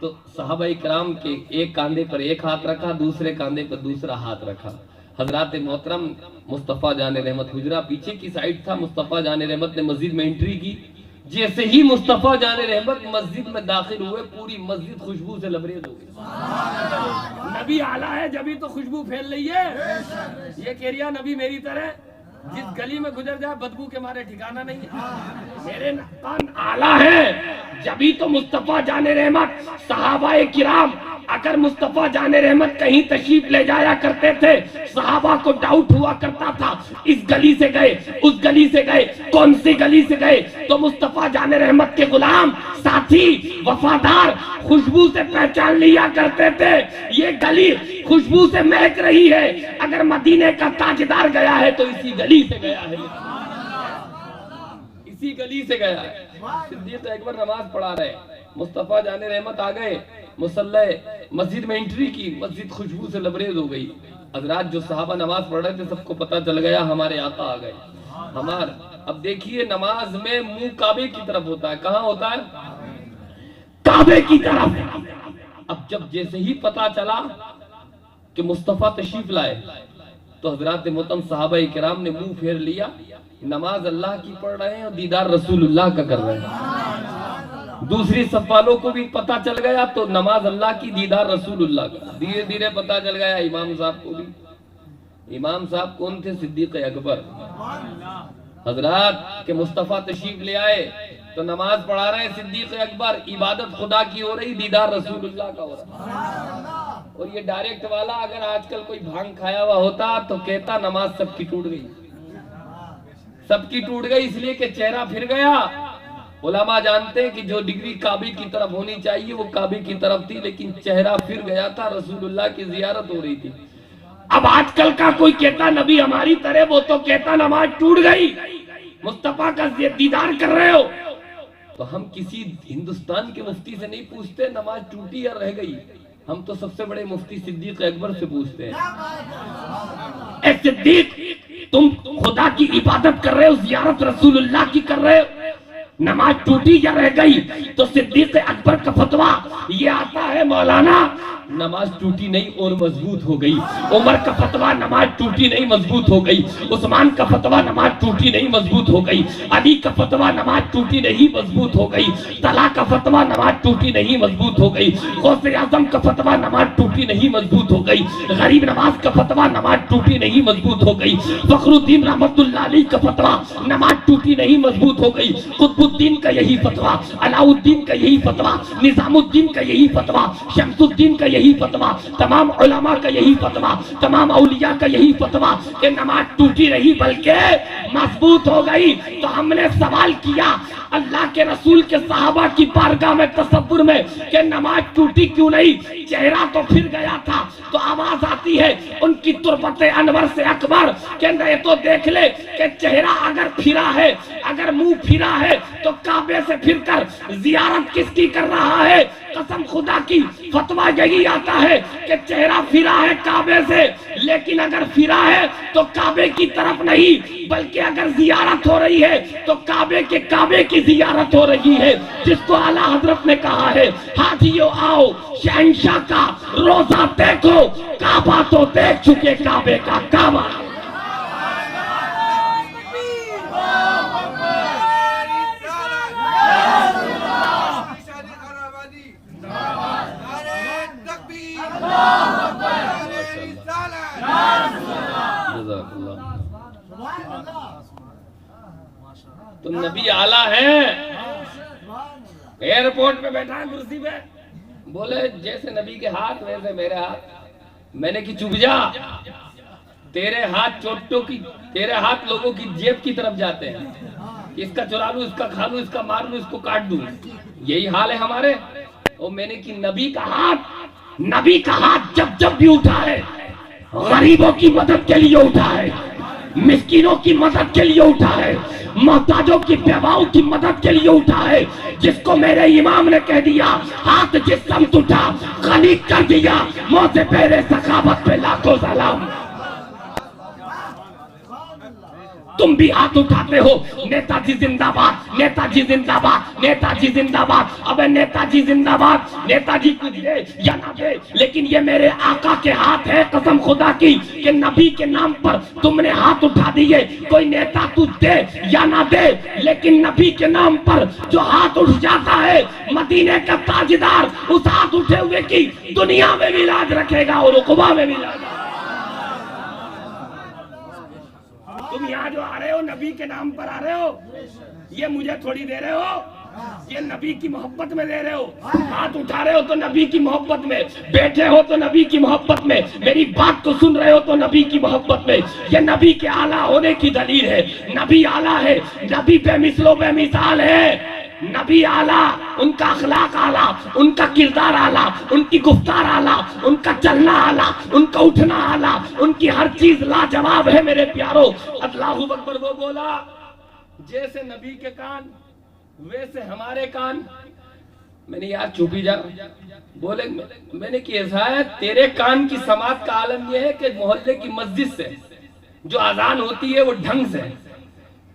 تو صحابہ اکرام کے ایک کاندھے پر ایک ہاتھ رکھا، دوسرے کاندھے پر دوسرا ہاتھ رکھا۔ حضرات محترم مصطفیٰ جان رحمت، حجرہ پیچھے کی سائیڈ تھا، مصطفیٰ جان رحمت نے مسجد میں انٹری کی۔ جیسے ہی مصطفیٰ جان رحمت مسجد میں داخل ہوئے، پوری مسجد خوشبو سے لبریز ہو گئی۔ نبی اعلیٰ ہے جبھی تو خوشبو پھیل رہی ہے، یہ کہہ رہا نبی میری طرح جس گلی میں گزر جائے بدبو کے مارے ٹھکانہ نہیں ہے، میرے کان اعلیٰ ہے جبھی تو مصطفیٰ جان رحمت صحابہ کرام اگر مصطفیٰ جان رحمت کہیں تشریف لے جایا کرتے تھے، صحابہ کو ڈاؤٹ ہوا کرتا تھا اس گلی سے گئے، اس گلی سے گئے، کون سی گلی سے گئے، تو مصطفیٰ جان رحمت کے غلام ساتھی وفادار خوشبو سے پہچان لیا کرتے تھے، یہ گلی خوشبو سے مہک رہی ہے، اگر مدینے کا تاجدار گیا ہے تو اسی گلی سے گیا ہے، اسی گلی سے گیا ہے۔ صدیق اکبر نماز پڑھا رہے، مصطفیٰ جان رحمت آ گئے، مصلی مسجد میں انٹری کی، مسجد خوشبو سے لبریز ہو گئی۔ حضرات جو صحابہ نماز پڑھ رہے تھے سب کو پتہ چل گیا ہمارے آقا آ گئے۔ اب دیکھیے نماز میں منہ کعبے کی طرف ہوتا ہے، کہاں ہوتا ہے؟ کعبے کی طرف۔ اب جب جیسے ہی پتہ چلا کہ مصطفیٰ تشریف لائے تو حضرات محترم صحابہ کرام نے منہ پھیر لیا، نماز اللہ کی پڑھ رہے ہیں اور دیدار رسول اللہ کا کر رہے ہیں۔ دوسری صف والوں کو بھی پتہ چل گیا تو نماز اللہ کی، دیدار رسول اللہ کا۔ دھیرے دھیرے پتہ چل گیا امام صاحب کو بھی۔ امام صاحب کون تھے؟ صدیق اکبر۔ حضرات کہ مصطفیٰ تشریف لے آئے تو نماز پڑھا رہے ہیں صدیق اکبر، عبادت خدا کی ہو رہی، دیدار رسول اللہ کا ہو رہا۔ اور یہ ڈائریکٹ والا اگر آج کل کوئی بھانگ کھایا ہوا ہوتا تو کہتا نماز سب کی ٹوٹ گئی، سب کی ٹوٹ گئی، اس لیے کہ چہرہ پھر گیا۔ علماء جانتے ہیں کہ جو ڈگری کعبے کی طرف ہونی چاہیے وہ کعبے کی طرف تھی، لیکن چہرہ پھر گیا تھا، رسول اللہ کی زیارت ہو رہی تھی۔ اب آج کل کا کوئی کہتا نبی ہماری طرح، وہ تو کہتا نماز ٹوٹ گئی، مصطفیٰ کا دیدار کر رہے ہو۔ تو ہم کسی ہندوستان کے مفتی سے نہیں پوچھتے نماز ٹوٹی یا رہ گئی، ہم تو سب سے بڑے مفتی صدیق اکبر سے پوچھتے ہیں، اے صدیق تم خدا کی عبادت کر رہے ہو، زیارت رسول اللہ کی کر رہے ہو، نماز ٹوٹی یا رہ گئی؟ تو صدیق اکبر کا فتویٰ یہ آتا ہے مولانا نماز ٹوٹی نہیں اور مضبوط ہو گئی۔ عمر کا فتویٰ نماز ٹوٹی نہیں مضبوط ہو گئی۔ عثمان کا فتویٰ نماز ٹوٹی نہیں مضبوط ہو گئی۔ علی کا فتویٰ نماز ٹوٹی نہیں مضبوط ہو گئی۔ طلحہ کا فتویٰ نماز ٹوٹی نہیں مضبوط ہو گئی۔ غوث اعظم کا فتویٰ نماز ٹوٹی نہیں مضبوط ہو گئی۔ غریب نواز کا فتویٰ نماز ٹوٹی نہیں مضبوط ہو گئی۔ فخر الدین رحمت اللہ علیہ کا فتویٰ نماز ٹوٹی نہیں مضبوط ہو گئی۔ قطب الدین کا یہی فتویٰ، علاؤ الدین کا یہی فتویٰ، نظام الدین کا یہی فتویٰ، شمس الدین کا یہی فتویٰ، تمام علماء کا یہی فتویٰ، تمام اولیاء کا یہی فتویٰ کہ نماز ٹوٹی نہیں بلکہ مضبوط ہو گئی۔ تو ہم نے سوال کیا اللہ کے رسول کے صحابہ کی بارگاہ میں تصور میں کہ نماز ٹوٹی کیوں نہیں؟ چہرہ تو پھر گیا تھا۔ تو آواز آتی ہے ان کی تربت انور سے اکبر کہ نہیں تو دیکھ لے کہ چہرہ اگر پھرا ہے، اگر منہ پھرا ہے تو کعبے سے پھر کر زیارت کس کی کر رہا ہے؟ قسم خدا کی فتویٰ یہی آتا ہے کہ چہرہ پھرا ہے کعبے سے، لیکن اگر پھرا ہے تو کعبے کی طرف نہیں بلکہ اگر زیارت ہو رہی ہے تو کعبے کی زیارت ہو رہی ہے، جس کو اعلیٰ حضرت نے کہا ہے حاجیو آؤ شہنشاہ کا روزہ دیکھو، کعبہ تو دیکھ چکے کعبے کا کعبہ۔ تو نبی اعلیٰ ہیں، ایئرپورٹ پہ بیٹھا ہے کرسی پہ، بولے جیسے نبی کے ہاتھ ویسے میرے ہاتھ۔ میں نے کہ چپ جا، تیرے ہاتھ چوٹوں کی، تیرے ہاتھ لوگوں کی جیب کی طرف جاتے ہیں، اس کا چرا لوں، اس کا کھا لوں، اس کا مار لوں، اس کو کاٹ دوں، یہی حال ہے ہمارے۔ اور میں نے کہ نبی کا ہاتھ جب بھی اٹھا ہے غریبوں کی مدد کے لیے اٹھا ہے، مسکینوں کی مدد کے لیے اٹھا ہے، محتاجوں کی بیواؤں کی مدد کے لیے اٹھا ہے، جس کو میرے امام نے کہہ دیا ہاتھ جس سمت اٹھا غنی کر دیا، موت پہلے سخاوت پہ لاکھوں سلام۔ تم بھی ہاتھ اٹھاتے ہو نیتا جی زندہ باد، نیتا جی زندہ باد، نیتا جی زندہ باد۔ ابے نیتا جی زندہ باد، نیتا جی کچھ دے یا نہ دے، لیکن یہ میرے آقا کے ہاتھ ہے قسم خدا کی کہ نبی کے نام پر تم نے ہاتھ اٹھا دیے۔ کوئی نیتا تجھ دے یا نہ دے، لیکن نبی کے نام پر جو ہاتھ اٹھ جاتا ہے مدینے کا تاجدار اس ہاتھ اٹھے ہوئے کی دنیا میں بھی لاج رکھے گا اور عقبہ میں بھی لاج۔ تم یہاں جو آ رہے ہو نبی کے نام پر آ رہے ہو، یہ مجھے تھوڑی دے رہے ہو، یہ نبی کی محبت میں دے رہے ہو۔ ہاتھ اٹھا رہے ہو تو نبی کی محبت میں، بیٹھے ہو تو نبی کی محبت میں، میری بات کو سن رہے ہو تو نبی کی محبت میں۔ یہ نبی کے اعلیٰ ہونے کی دلیل ہے۔ نبی اعلیٰ ہے، نبی بے مثل و بے مثال ہے۔ نبی اعلیٰ، ان کا اخلاق اعلیٰ، ان کا کردار اعلیٰ، ان کی گفتار اعلیٰ، ان کا چلنا اعلیٰ، ان کا اٹھنا اعلیٰ، ان کی ہر چیز لاجواب ہے میرے پیارو۔ اللہ اکبر۔ وہ بولا جیسے نبی کے کان ویسے ہمارے کان۔ میں نے یار چوپی جا، بولے میں نے کہ ایسا ہے تیرے کان کی سماعت کا عالم یہ ہے کہ محلے کی مسجد سے جو اذان ہوتی ہے وہ ڈھنگ سے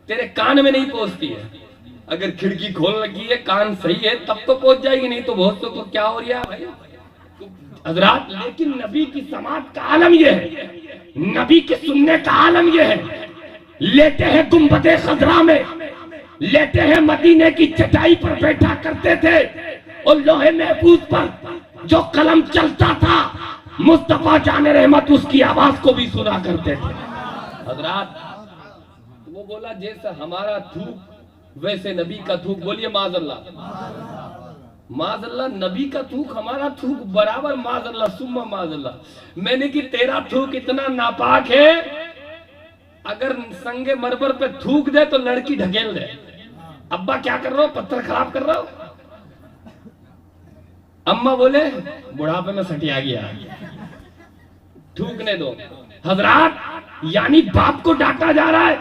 تیرے کان میں نہیں پہنچتی ہے۔ اگر کھڑکی کھول رکھی ہے کان صحیح ہے تب تو پہنچ جائے گی، نہیں تو بہت تو کیا ہو رہا ہے بھائی حضرات۔ لیکن نبی کی سماعت کا عالم یہ ہے، نبی کے سننے کا عالم یہ ہے۔ لیتے ہیں گنبد خضرا میں، لیتے ہیں مدینے کی چٹائی پر بیٹھا کرتے تھے، اور لوہے محفوظ پر جو قلم چلتا تھا مصطفیٰ جان رحمت اس کی آواز کو بھی سنا کرتے تھے۔ حضرات وہ بولا جیسا ہمارا تھوک ویسے نبی کا تھوک۔ بولیے معاذ اللہ، معاذ اللہ۔ نبی کا تھوک ہمارا تھوک برابر، معاذ اللہ ثم معاذ اللہ۔ میں نے کہ تیرا تھوک اتنا ناپاک ہے اگر سنگ مرمر پہ تھوک دے تو لڑکی ڈھکیل دے۔ ابا کیا کر رہا ہو؟ پتھر خراب کر رہا ہو؟ اماں بولے بڑھاپے میں سٹیا گیا، تھوکنے دو۔ حضرات یعنی باپ کو ڈانٹا جا رہا ہے،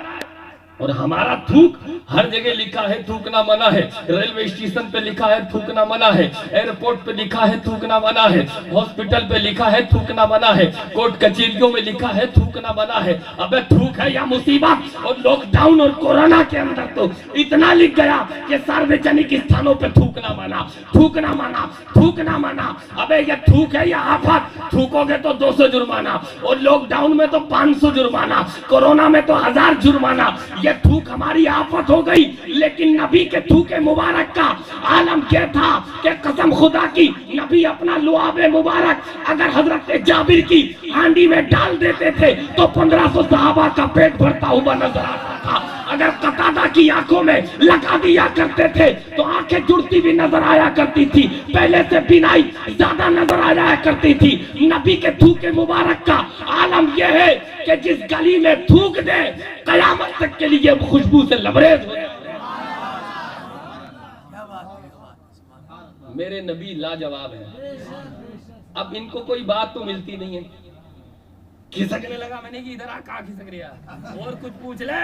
اور ہمارا تھوک ہر جگہ لکھا ہے تھوکنا منع ہے، ریلوے اسٹیشن پہ لکھا ہے تھوکنا منع ہے، ایئرپورٹ پہ لکھا ہے تھوکنا منع ہے، ہاسپٹل پہ لکھا ہے تھوکنا منع ہے، کورٹ کچہریوں میں لکھا ہے تھوکنا منع ہے۔ ابے تھوک ہے یا مصیبت؟ اور لاک ڈاؤن اور کورونا کے اندر تو اتنا لکھ گیا کہ ساروجنک استھانوں پہ تھوکنا منع، تھوکنا منع، تھوکنا منع۔ ابے یہ تھوک ہے یا آفت؟ تھوکو گے تو 200 جرمانہ، اور لاک ڈاؤن میں تو 500 جرمانہ، کورونا میں تو 1000 جرمانہ۔ یہ تھوک ہماری آفت ہو گئی، لیکن نبی کے تھوک مبارک کا عالم کیا تھا کہ قسم خدا کی نبی اپنا لعاب مبارک اگر حضرت جابر کی ہانڈی میں ڈال دیتے تھے تو 1500 صحابہ کا پیٹ بھرتا ہوا نظر آتا تھا۔ اگر قتادہ کی آنکھوں میں لگا دیا کرتے تھے تو آنکھیں جڑتی بھی نظر آیا کرتی تھی، پہلے سے بینائی زیادہ نظر آیا کرتی تھی۔ نبی کے تھوکے مبارک کا عالم یہ ہے کہ جس گلی میں تھوک دے قیامت تک کے لیے خوشبو سے لبریز ہو جائے۔ میرے نبی لاجواب ہیں۔ اب ان کو کوئی بات تو ملتی نہیں ہے، کھسکنے لگا، میں نے کہ ادھر آ، کہاں کھسک رہا، اور کچھ پوچھ لے۔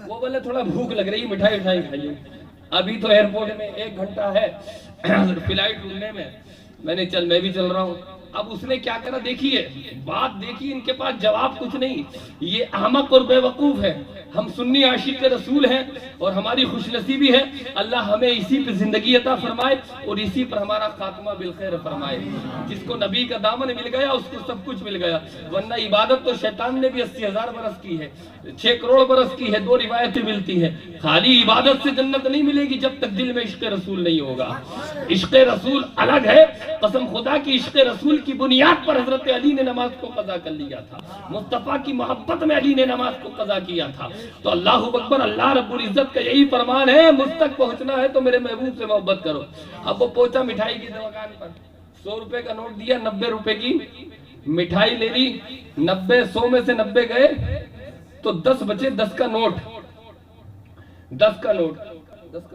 وہ بولے تھوڑا بھوک لگ رہی، مٹھائی کھائیے۔ ابھی تو ایئرپورٹ میں 1 گھنٹہ ہے فلائٹ ڈھونڈنے میں نے چل میں بھی چل رہا ہوں۔ اب اس نے کیا کرا دیکھیے، بات دیکھیے، ان کے پاس جواب کچھ نہیں، یہ احمق اور بے وقوف ہے۔ ہم سنی عاشق رسول ہیں اور ہماری خوش نصیبی ہے، اللہ ہمیں اسی پہ زندگی عطا فرمائے اور اسی پر ہمارا خاتمہ بالخیر فرمائے۔ جس کو نبی کا دامن مل گیا اس کو سب کچھ مل گیا، ورنہ عبادت تو شیطان نے بھی 80,000 برس کی ہے، 6 کروڑ برس کی ہے، 2 روایتیں ملتی ہیں۔ خالی عبادت سے جنت نہیں ملے گی جب تک دل میں عشق رسول نہیں ہوگا۔ عشق رسول الگ ہے، قسم خدا کی عشق رسول کی بنیاد پر حضرت علی نے نماز کو قضا کر لیا تھا، مصطفیٰ کی محبت میں علی نے نماز کو قضا کیا تھا۔ تو اللہ اکبر، اللہ رب العزت کا یہی فرمان ہے، مجھ تک پہنچنا ہے تو میرے محبوب سے محبت کرو۔ اب وہ پہنچا مٹھائی کی دکان پر، 100 روپے کا نوٹ دیا، 90 روپے کی مٹھائی لے لی، 90 100 میں سے 90 گئے تو 10 بچے، 10 کا نوٹ 10 کا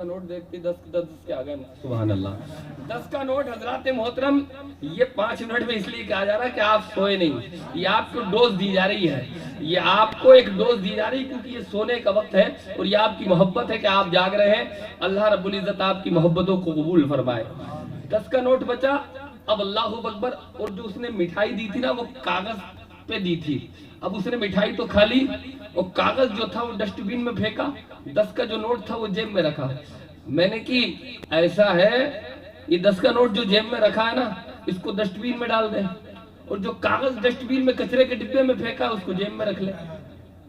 نوٹ دیکھتی 10 کے آگے، سبحان اللہ، 10 کا نوٹ۔ حضرات محترم، یہ 5 منٹ میں اس لیے کہا جا رہا ہے کہ آپ سوئے نہیں، یہ آپ کو ڈوز دی جا رہی ہے، یہ آپ کو ایک ڈوز دی جا رہی ہے، کیونکہ یہ سونے کا وقت ہے اور یہ آپ کی محبت ہے کہ آپ جاگ رہے ہیں۔ اللہ رب العزت آپ کی محبتوں کو قبول فرمائے۔ 10 کا نوٹ بچا، اب اللہ اکبر، اور جو اس نے مٹھائی دی تھی نا وہ کاغذ پہ دی تھی، اب اس نے مٹھائی تو کھا لی اور کاغذ جو تھا وہ ڈسٹ بین میں پھینکا، 10 کا جو نوٹ تھا وہ جیب میں رکھا۔ میں نے کہ ایسا ہے، یہ 10 کا نوٹ جو جیب میں رکھا ہے نا اس کو ڈسٹ بین میں ڈال دیں، اور جو کاغذ ڈسٹ بین میں کچرے کے ڈبے میں پھینکا اس کو جیب میں رکھ لے۔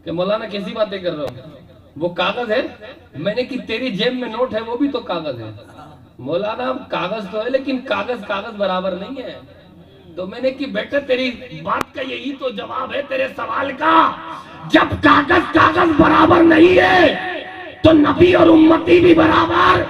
کہ مولانا کیسی باتیں کر رہا ہو، وہ کاغذ ہے۔ میں نے کہ تیری جیب میں نوٹ ہے وہ بھی تو کاغذ ہے۔ مولانا کاغذ تو ہے لیکن کاغذ برابر نہیں ہے۔ تو میں نے کہ بیٹا تیری بات کا یہی تو جواب ہے تیرے سوال کا، جب کاغذ برابر نہیں ہے تو نبی اور امتی بھی برابر۔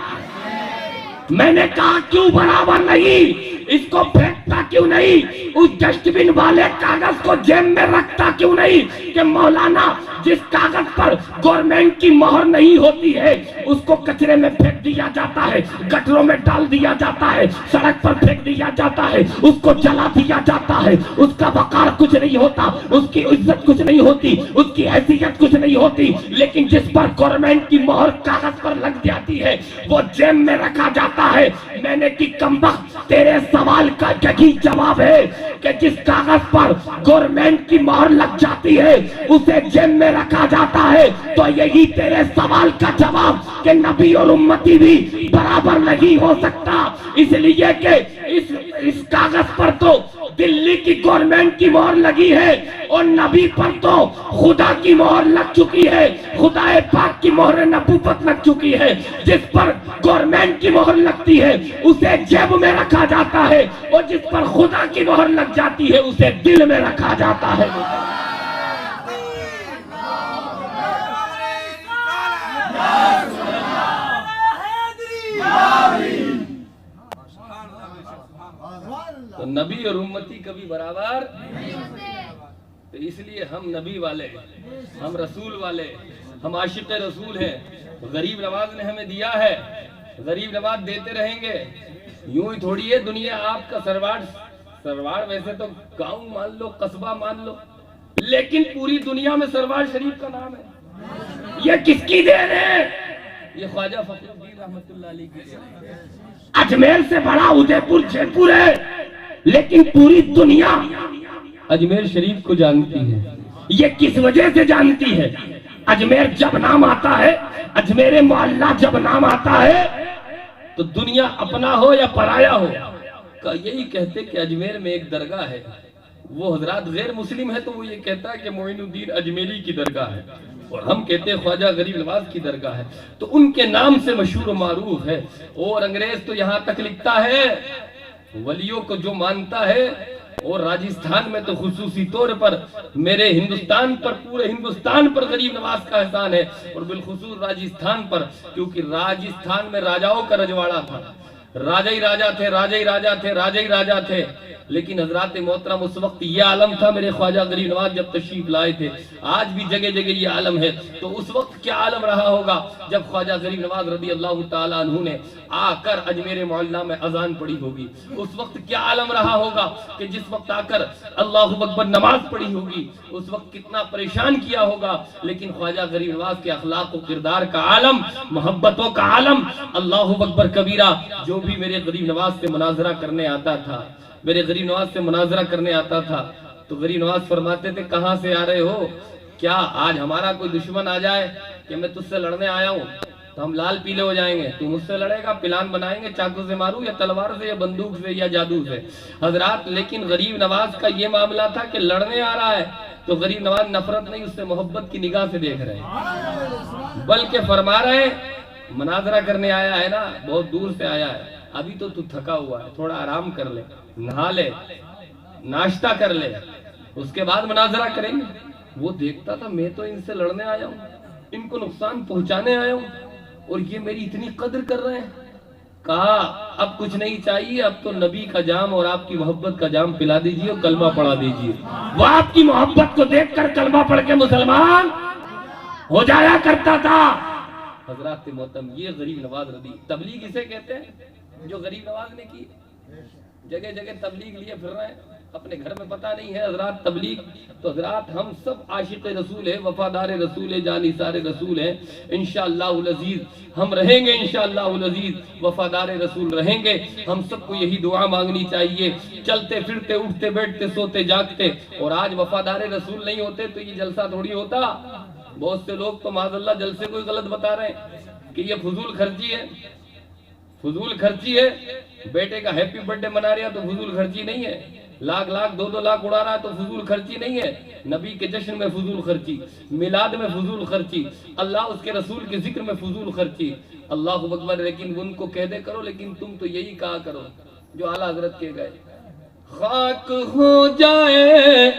میں نے کہا کیوں برابر نہیں؟ اس کو پھینکتا کیوں نہیں؟ اس ڈسٹ بن والے کاغذ کو جیب میں رکھتا کیوں نہیں؟ کہ مولانا جس کاغذ پر گورنمنٹ کی مہر نہیں ہوتی ہے اس کو کچرے میں پھینک دیا جاتا ہے، گٹروں میں ڈال دیا جاتا ہے، سڑک پر پھینک دیا جاتا ہے، اس کو جلا دیا جاتا ہے، اس کا وقار کچھ نہیں ہوتا، اس کی عزت کچھ نہیں ہوتی، اس کی حیثیت کچھ نہیں ہوتی۔ لیکن جس پر گورنمنٹ کی مہر کاغذ پر لگ جاتی ہے وہ جیب میں رکھا جاتا ہے۔ میں نے کہ کمبخت تیرے سوال کا یہی جواب ہے کہ جس کاغذ پر گورنمنٹ کی مہر لگ جاتی ہے اسے جیب میں رکھا جاتا ہے۔ تو یہی تیرے سوال کا جواب کہ نبی اور امتی بھی برابر نہیں ہو سکتا، اس لیے کہ اس کاغذ پر تو دلی کی گورنمنٹ کی مہر لگی ہے اور نبی پر تو خدا کی مہر لگ چکی ہے، خدا پاک کی مہر نبوت لگ چکی ہے۔ جس پر گورنمنٹ کی مہر لگتی ہے اسے جیب میں رکھا جاتا ہے اور جس پر خدا کی مہر لگ جاتی ہے اسے دل میں رکھا جاتا ہے۔ تو نبی اور امتی کبھی برابر، تو اس لیے ہم نبی والے، ہم رسول والے، ہم عاشق رسول ہیں۔ غریب نواز نے ہمیں دیا ہے، غریب نواز دیتے رہیں گے۔ یوں ہی تھوڑی ہے دنیا آپ کا سرواڑ ویسے تو گاؤں مان لو، قصبہ مان لو، لیکن پوری دنیا میں سرواڑ شریف کا نام ہے۔ یہ کس کی دین ہے؟ یہ خواجہ فخر الدین رحمت اللہ علیہ کی دین ہے۔ اجمیر سے بڑا ادے پور جے پور ہے، لیکن پوری دنیا اجمیر شریف کو جانتی ہے۔ یہ کس وجہ سے جانتی ہے؟ اجمیر جب نام آتا ہے، اجمیر معلیٰ جب نام آتا ہے تو دنیا اپنا ہو یا پرایا ہو یہی کہتے کہ اجمیر میں ایک درگاہ ہے۔ وہ حضرات غیر مسلم ہے تو وہ یہ کہتا ہے کہ معین الدین اجمیری کی درگاہ ہے، اور ہم کہتے ہیں خواجہ غریب نواز کی درگاہ ہے، تو ان کے نام سے مشہور و معروف ہے۔ اور انگریز تو یہاں تک لکھتا ہے ولیوں کو جو مانتا ہے اور راجستھان میں تو خصوصی طور پر میرے ہندوستان پر، پورے ہندوستان پر غریب نواز کا احسان ہے، اور بالخصوص راجستھان پر، کیونکہ راجستھان میں راجاؤں کا رجواڑا تھا، راجہ ہی راجہ تھے، راجہ ہی راجہ تھے، راجہ ہی راجہ تھے، لیکن حضرات محترم اس وقت یہ عالم تھا میرے خواجہ غریب نواز جب تشریف لائے تھے، آج بھی جگہ جگہ یہ عالم ہے، تو اس وقت کیا عالم رہا ہوگا جب خواجہ غریب نواز رضی اللہ تعالیٰ عنہ نے آ کر اجمیر معلیٰ میں اذان پڑھی ہوگی، اس وقت کیا عالم رہا ہوگا کہ جس وقت آ کر اللہ اکبر نماز پڑھی ہوگی، اس وقت کتنا پریشان کیا ہوگا، لیکن خواجہ غریب نواز کے اخلاق و کردار کا عالم، محبتوں کا عالم، اللہ اکبر کبیرہ، جو بھی میرے غریب نواز سے مناظرہ کرنے آتا تھا، میرے غریب نواز سے مناظرہ کرنے آتا تھا تو غریب نواز فرماتے تھے کہاں سے آ رہے ہو؟ کیا آج ہمارا کوئی دشمن آ جائے کہ میں تجھ سے لڑنے آیا ہوں تو ہم لال پیلے ہو جائیں گے، تو مجھ سے لڑے گا، پلان بنائیں گے، چاقو سے ماروں یا تلوار سے یا بندوق سے یا جادو سے؟ حضرات لیکن غریب نواز کا یہ معاملہ تھا کہ لڑنے آ رہا ہے تو غریب نواز نفرت نہیں، اس سے محبت کی نگاہ سے دیکھ رہے ہیں، بلکہ فرما رہے ہیں مناظرہ کرنے آیا ہے نا، بہت دور سے آیا ہے، ابھی تو تھکا ہوا ہے، تھوڑا آرام کر لے، نہا لے، ناشتہ کر لے، اس کے بعد مناظرہ کریں گے۔ وہ دیکھتا تھا میں تو ان سے لڑنے آیا ہوں، ان کو نقصان پہنچانے آیا ہوں، اور یہ میری اتنی قدر کر رہے ہیں۔ کہا اب کچھ نہیں چاہیے، اب تو نبی کا جام اور آپ کی محبت کا جام پلا دیجئے اور کلمہ پڑھا دیجئے۔ وہ آپ کی محبت کو دیکھ کر کلمہ پڑھ کے مسلمان ہو جایا کرتا تھا۔ حضرات محترم، یہ غریب نواز رضی، تبلیغ اسے کہتے ہیں جو غریب نواز نے کی، جگہ جگہ تبلیغ لیے پھر رہے ہیں، اپنے گھر میں پتہ نہیں ہے حضرات تبلیغ۔ تو حضرات ہم سب عاشق رسول ہیں، وفادار رسول ہیں، جانثار رسول ہیں، انشاءاللہ العزیز ہم رہیں گے، انشاءاللہ العزیز وفادار رسول رہیں گے۔ ہم سب کو یہی دعا مانگنی چاہیے، چلتے پھرتے اٹھتے بیٹھتے سوتے جاگتے، اور آج وفادار رسول نہیں ہوتے تو یہ جلسہ تھوڑی ہوتا۔ بہت سے لوگ تو معاذ اللہ جلسے کوئی غلط بتا رہے ہیں کہ یہ فضول خرچی ہے، فضول خرچی ہے، بیٹے کا ہیپی برتھ ڈے منا رہا تو فضول خرچی نہیں ہے، لاکھ لاکھ دو دو لاکھ اڑا رہا ہے تو فضول خرچی نہیں ہے، نبی کے جشن میں فضول خرچی، میلاد میں فضول خرچی، اللہ اس کے رسول کے ذکر میں فضول خرچی، اللہ اکبر۔ لیکن ان کو کہہ دے کرو، لیکن تم تو یہی کہا کرو جو اعلیٰ حضرت کے گئے، خاک ہو جائے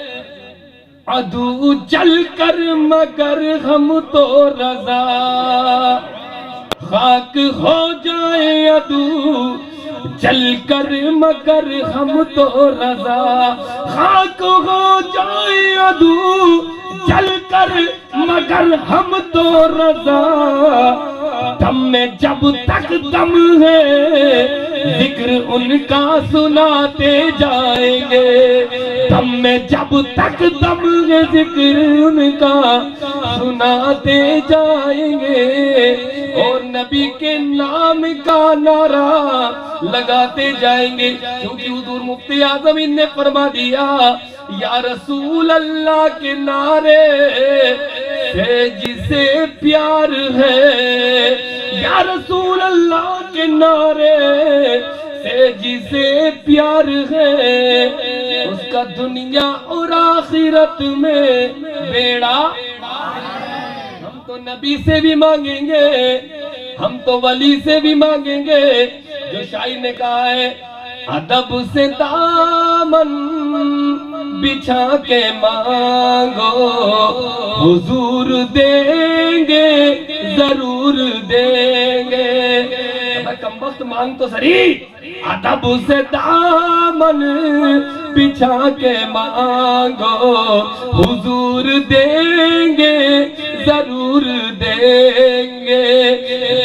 عدو چل کر مگر ہم تو رضا، خاک ہو جائے عدو چل کر مگر ہم تو رضا، خاک ہو جائے عدو چل کر مگر ہم تو رضا، دم میں جب تک دم ہے ذکر ان کا سناتے جائیں گے، دم میں جب تک دم ہے ذکر ان کا سناتے جائیں گے، اور نبی کے نام کا نعرہ لگاتے جائیں گے، کیونکہ حضور مفتی اعظم نے فرما دیا یا رسول اللہ کے نعرے سے جسے پیار ہے، یا رسول اللہ کے نعرے سے جسے پیار ہے، اس کا دنیا اور آخرت میں بیڑا۔ ہم تو نبی سے بھی مانگیں گے، ہم تو ولی سے بھی مانگیں گے، جو شاعر نے کہا ہے ادب سے دامن بچھا کے مانگو حضور دیں گے ضرور دیں گے، کم وقت مانگ تو سری، ادب سے دامن بچھا کے مانگو حضور دیں گے ضرور دیں گے،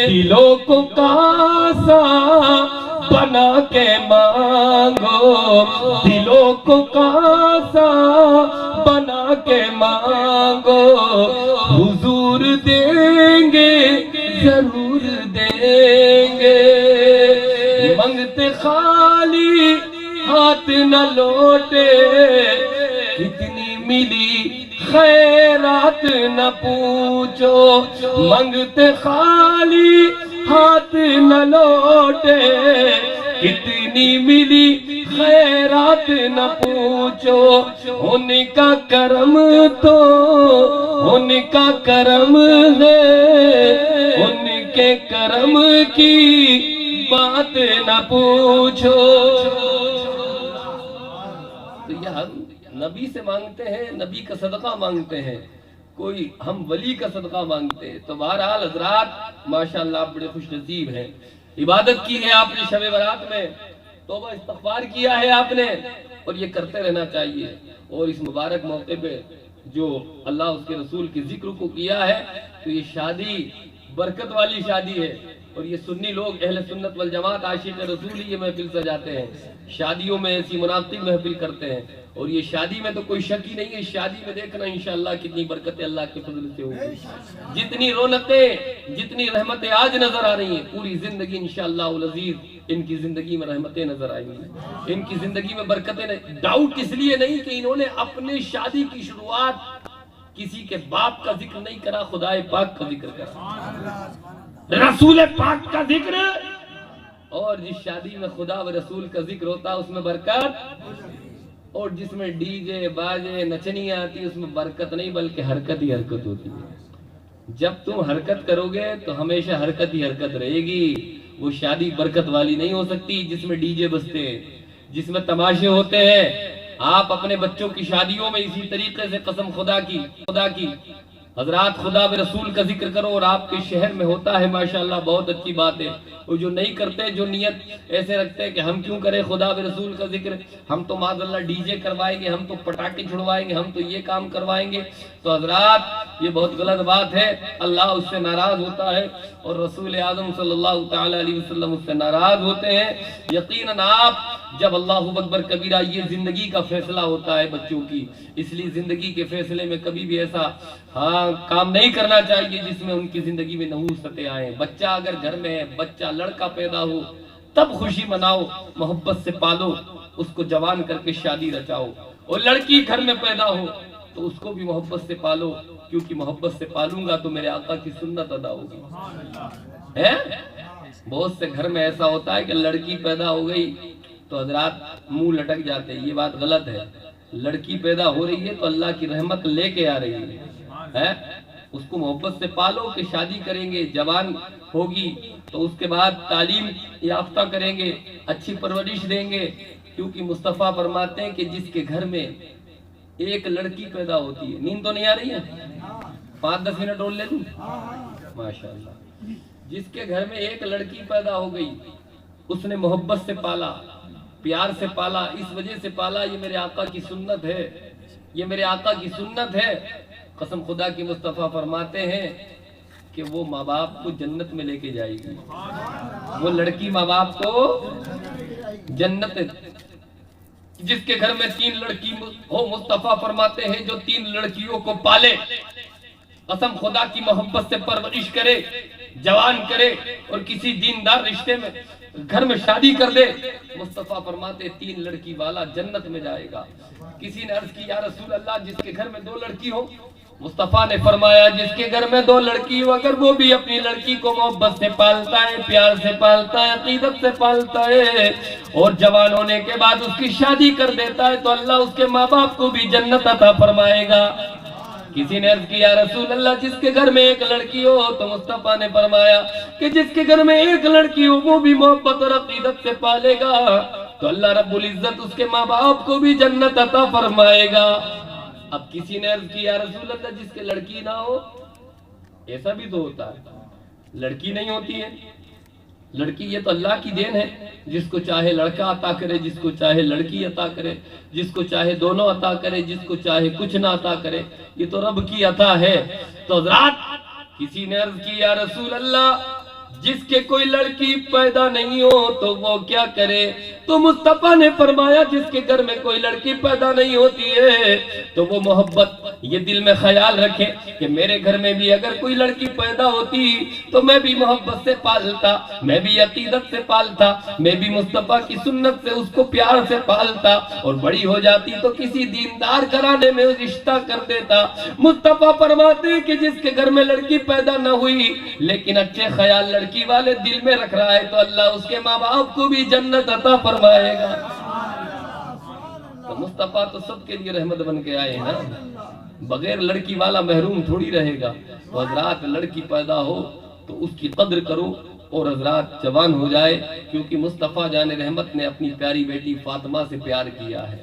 دلوں کو کاسا بنا کے مانگو، دلوں کو کاسا بنا کے مانگو حضور دیں گے ضرور دیں گے، منگتے خالی ہاتھ نہ لوٹے، کتنی ملی خیرات نہ پوچھو، منگتے خالی ہاتھ نہ لوٹے، کتنی ملی خیرات نہ پوچھو، ان کا کرم تو ان کا کرم ہے، ان کے کرم کی بات نہ پوچھو۔ تو یہ ہم نبی سے مانگتے ہیں، نبی کا صدقہ مانگتے ہیں، کوئی ہم ولی کا صدقہ مانگتے ہیں. تو بہرحال حضرات ماشاءاللہ آپ بڑے خوش نصیب ہیں. عبادت کی ہے آپ نے شب برات میں، توبہ استغفار کیا ہے آپ نے، اور یہ کرتے رہنا چاہیے. اور اس مبارک موقع پہ جو اللہ اس کے رسول کے ذکر کو کیا ہے، تو یہ شادی برکت والی شادی ہے. اور یہ سنی لوگ اہل سنت والجماعت عاشق رسول ہی یہ محفل سجاتے ہیں، شادیوں میں ایسی منعقد محفل کرتے ہیں. اور یہ شادی میں تو کوئی شک ہی نہیں ہے، شادی میں دیکھنا انشاءاللہ کتنی برکتیں اللہ کے فضل سے ہوگی، جتنی رونقیں، جتنی رحمتیں آج نظر آ رہی ہیں، پوری زندگی انشاءاللہ العزیز ان کی زندگی میں رحمتیں نظر آئیں گی، ان کی زندگی میں برکتیں. ڈاؤٹ اس لیے نہیں کہ انہوں نے اپنے شادی کی شروعات کسی کے باپ کا ذکر نہیں کرا، خدائے پاک کا ذکر کرا، رسول پاک کا ذکر. اور جس شادی میں خدا و رسول کا ذکر ہوتا ہے اس میں برکت، اور جس میں ڈی جے باجے نچنیاں آتی اس میں برکت نہیں بلکہ حرکت ہی حرکت ہوتی ہے. جب تم حرکت کرو گے تو ہمیشہ حرکت ہی حرکت رہے گی. وہ شادی برکت والی نہیں ہو سکتی جس میں ڈی جے بجتے ہیں، جس میں تماشے ہوتے ہیں. آپ اپنے بچوں کی شادیوں میں اسی طریقے سے قسم خدا کی حضرات خدا و رسول کا ذکر کرو. اور آپ کے شہر میں ہوتا ہے ماشاءاللہ بہت اچھی بات ہے. اور جو نہیں کرتے، جو نیت ایسے رکھتے ہیں کہ ہم کیوں کریں خدا و رسول کا ذکر، ہم تو معاذ اللہ ڈی جے کروائیں گے، ہم تو پٹاخے چھڑوائیں گے، ہم تو یہ کام کروائیں گے، تو حضرات یہ بہت غلط بات ہے. اللہ اس سے ناراض ہوتا ہے اور رسول اعظم صلی اللہ تعالی علیہ وسلم اس سے ناراض ہوتے ہیں. یقیناً آپ جب اللہ اکبر کبیرہ، یہ زندگی کا فیصلہ ہوتا ہے بچوں کی، اس لیے زندگی کے فیصلے میں کبھی بھی ایسا کام نہیں کرنا چاہیے جس میں ان کی زندگی میں نحوستیں آئیں. بچہ اگر گھر میں ہے، بچہ لڑکا پیدا ہو تب خوشی مناؤ، محبت سے پالو، اس کو جوان کر کے شادی رچاؤ. اور لڑکی گھر میں پیدا ہو تو اس کو بھی محبت سے پالو، کیونکہ محبت سے پالوں گا تو میرے آقا کی سنت ادا ہوگی. بہت سے گھر میں ایسا ہوتا ہے کہ لڑکی پیدا ہو گئی تو حضرات منہ لٹک جاتے ہیں. یہ بات غلط ہے. لڑکی پیدا ہو رہی ہے تو اللہ کی رحمت لے کے آ رہی ہے. اس کو محبت سے پالو کہ شادی کریں گے، جوان ہوگی تو اس کے بعد تعلیم یافتہ کریں گے، اچھی پرورش دیں گے. کیونکہ مصطفیٰ فرماتے ہیں کہ جس کے گھر میں ایک لڑکی پیدا ہوتی ہے، نیند تو نہیں آ رہی ہے، 5-10 منٹ اور لے لوں ماشاءاللہ. جس کے گھر میں ایک لڑکی پیدا ہو گئی، اس نے محبت سے پالا، پیار سے پالا، اس وجہ سے پالا یہ میرے آقا کی سنت ہے، یہ میرے آقا کی سنت ہے. قسم خدا کی مصطفیٰ فرماتے ہیں کہ وہ ماں باپ کو جنت میں لے کے جائے گی. وہ لڑکی ماں باپ کو جنت، جس کے گھر میں 3 لڑکی ہو، مصطفیٰ فرماتے ہیں جو 3 لڑکیوں کو پالے، قسم خدا کی محبت سے پرورش کرے، جوان کرے اور کسی دیندار رشتے میں گھر میں شادی کر دے، مصطفیٰ فرماتے 3 لڑکی والا جنت میں جائے گا. کسی نے عرض کی یا رسول اللہ جس کے گھر میں 2 لڑکی ہو، مصطفیٰ نے فرمایا جس کے گھر میں 2 لڑکی ہو، اگر وہ بھی اپنی لڑکی کو محبت سے پالتا ہے، پیار سے پالتا ہے، عقیدت سے پالتا ہے اور جوان ہونے کے بعد اس کی شادی کر دیتا ہے تو اللہ اس کے ماں باپ کو بھی جنت عطا فرمائے گا. کسی نے عرض کیا رسول اللہ جس کے گھر میں 1 لڑکی ہو، تو مصطفیٰ نے فرمایا کہ جس کے گھر میں 1 لڑکی ہو وہ بھی محبت اور عقیدت سے پالے گا تو اللہ رب العزت اس کے ماں باپ کو بھی جنت عطا فرمائے گا. اب کسی نے عرض کیا رسول اللہ جس کے لڑکی نہ ہو، ایسا بھی تو ہوتا ہے، لڑکی نہیں ہوتی ہے. لڑکی یہ تو اللہ کی دین ہے، جس کو چاہے لڑکا عطا کرے، جس کو چاہے لڑکی عطا کرے، جس کو چاہے دونوں عطا کرے، جس کو چاہے کچھ نہ عطا کرے، یہ تو رب کی عطا ہے. تو حضرات کسی نے عرض کی یا رسول اللہ جس کے کوئی لڑکی پیدا نہیں ہو تو وہ کیا کرے؟ تو مصطفیٰ نے فرمایا جس کے گھر میں کوئی لڑکی پیدا نہیں ہوتی ہے تو وہ محبت، یہ دل میں خیال رکھے کہ میرے گھر میں بھی اگر کوئی لڑکی پیدا ہوتی تو میں بھی محبت سے پالتا، میں بھی عقیدت سے پالتا، میں بھی مصطفیٰ کی سنت سے اس کو پیار سے پالتا، اور بڑی ہو جاتی تو کسی دیندار گھرانے میں رشتہ کر دیتا. مصطفیٰ فرماتے کہ جس کے گھر میں لڑکی پیدا نہ ہوئی لیکن اچھے خیال لڑکی والے دل میں رکھ رہا ہے تو اللہ اس کے ماں باپ کو بھی جنت عطا فرمائے گا. تو مصطفیٰ تو سب کے لیے رحمت بن کے آئے ہیں، بغیر لڑکی والا محروم تھوڑی رہے گا. تو حضرات لڑکی پیدا ہو تو اس کی قدر کرو، اور حضرات جوان ہو جائے، کیونکہ مصطفیٰ جان رحمت نے اپنی پیاری بیٹی فاطمہ سے پیار کیا ہے.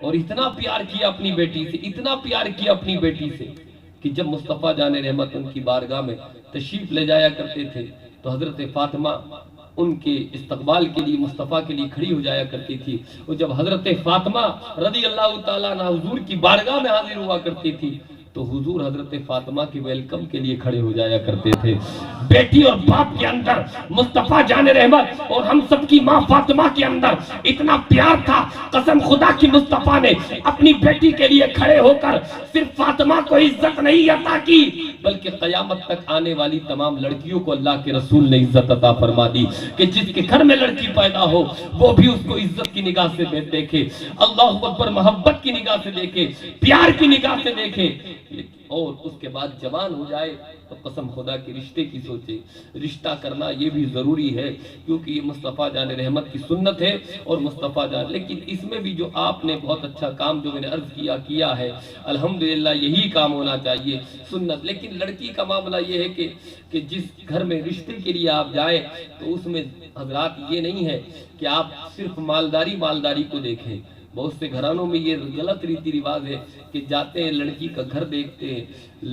اور اتنا پیار کیا اپنی بیٹی سے، اتنا پیار کیا اپنی بیٹی سے کہ جب مصطفیٰ جان رحمت ان کی بارگاہ میں تشریف لے جایا کرتے تھے تو حضرت فاطمہ ان کے استقبال کے لیے مصطفیٰ کے لیے کھڑی ہو جایا کرتی تھی. اور جب حضرت فاطمہ رضی اللہ تعالیٰ عنہ حضور کی بارگاہ میں حاضر ہوا کرتی تھی تو حضور حضرت فاطمہ کے ویلکم کے لیے کھڑے ہو جایا کرتے تھے. بیٹی اور باپ کے اندر مصطفیٰ جان رحمت اور ہم سب کی ماں فاطمہ کے اندر اتنا پیار تھا، قسم خدا کی مصطفیٰ نے اپنی بیٹی کے لیے کھڑے ہو کر صرف فاطمہ کو عزت نہیں عطا کی بلکہ قیامت تک آنے والی تمام لڑکیوں کو اللہ کے رسول نے عزت عطا فرما دی کہ جس کے گھر میں لڑکی پیدا ہو وہ بھی اس کو عزت کی نگاہ سے دیکھے، اللہ اکبر، محبت کی نگاہ سے دیکھے، پیار کی نگاہ سے دیکھے. اور اس کے بعد جوان ہو جائے تو قسم خدا کے رشتے کی سوچے. رشتہ کرنا یہ بھی ضروری ہے کیونکہ یہ مصطفیٰ جان رحمت کی سنت ہے اور مصطفیٰ جان. لیکن اس میں بھی جو آپ نے بہت اچھا کام جو میں نے عرض کیا ہے الحمدللہ یہی کام ہونا چاہیے سنت. لیکن لڑکی کا معاملہ یہ ہے کہ جس گھر میں رشتے کے لیے آپ جائیں تو اس میں حضرات یہ نہیں ہے کہ آپ صرف مالداری کو دیکھیں. بہت سے گھرانوں میں یہ غلط ریتی رواج ہے کہ جاتے ہیں لڑکی کا گھر دیکھتے ہیں،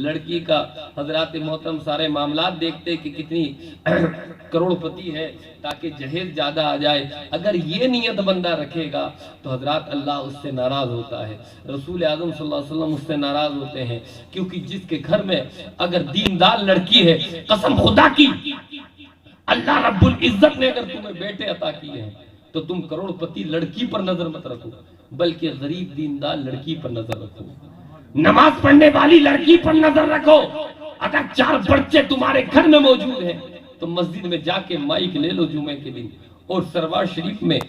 لڑکی کا حضرات محترم سارے معاملات دیکھتے ہیں کہ کتنی کروڑ پتی ہے تاکہ جہیز زیادہ آ جائے. اگر یہ نیت بندہ رکھے گا تو حضرات اللہ اس سے ناراض ہوتا ہے، رسول اعظم صلی اللہ علیہ وسلم اس سے ناراض ہوتے ہیں. کیونکہ جس کے گھر میں اگر دیندار لڑکی ہے، قسم خدا کی اللہ رب العزت نے اگر تمہیں بیٹے عطا کیے ہیں تو تم کروڑ پتی لڑکی پر نظر مت رکھو بلکہ غریب دیندار لڑکی پر نظر رکھو، نماز پڑھنے والی لڑکی پر نظر رکھو. اگر 4 بچے تمہارے گھر میں موجود ہیں تو مسجد میں جا کے مائک لے لو جمعے کے دن اور سرور شریف میں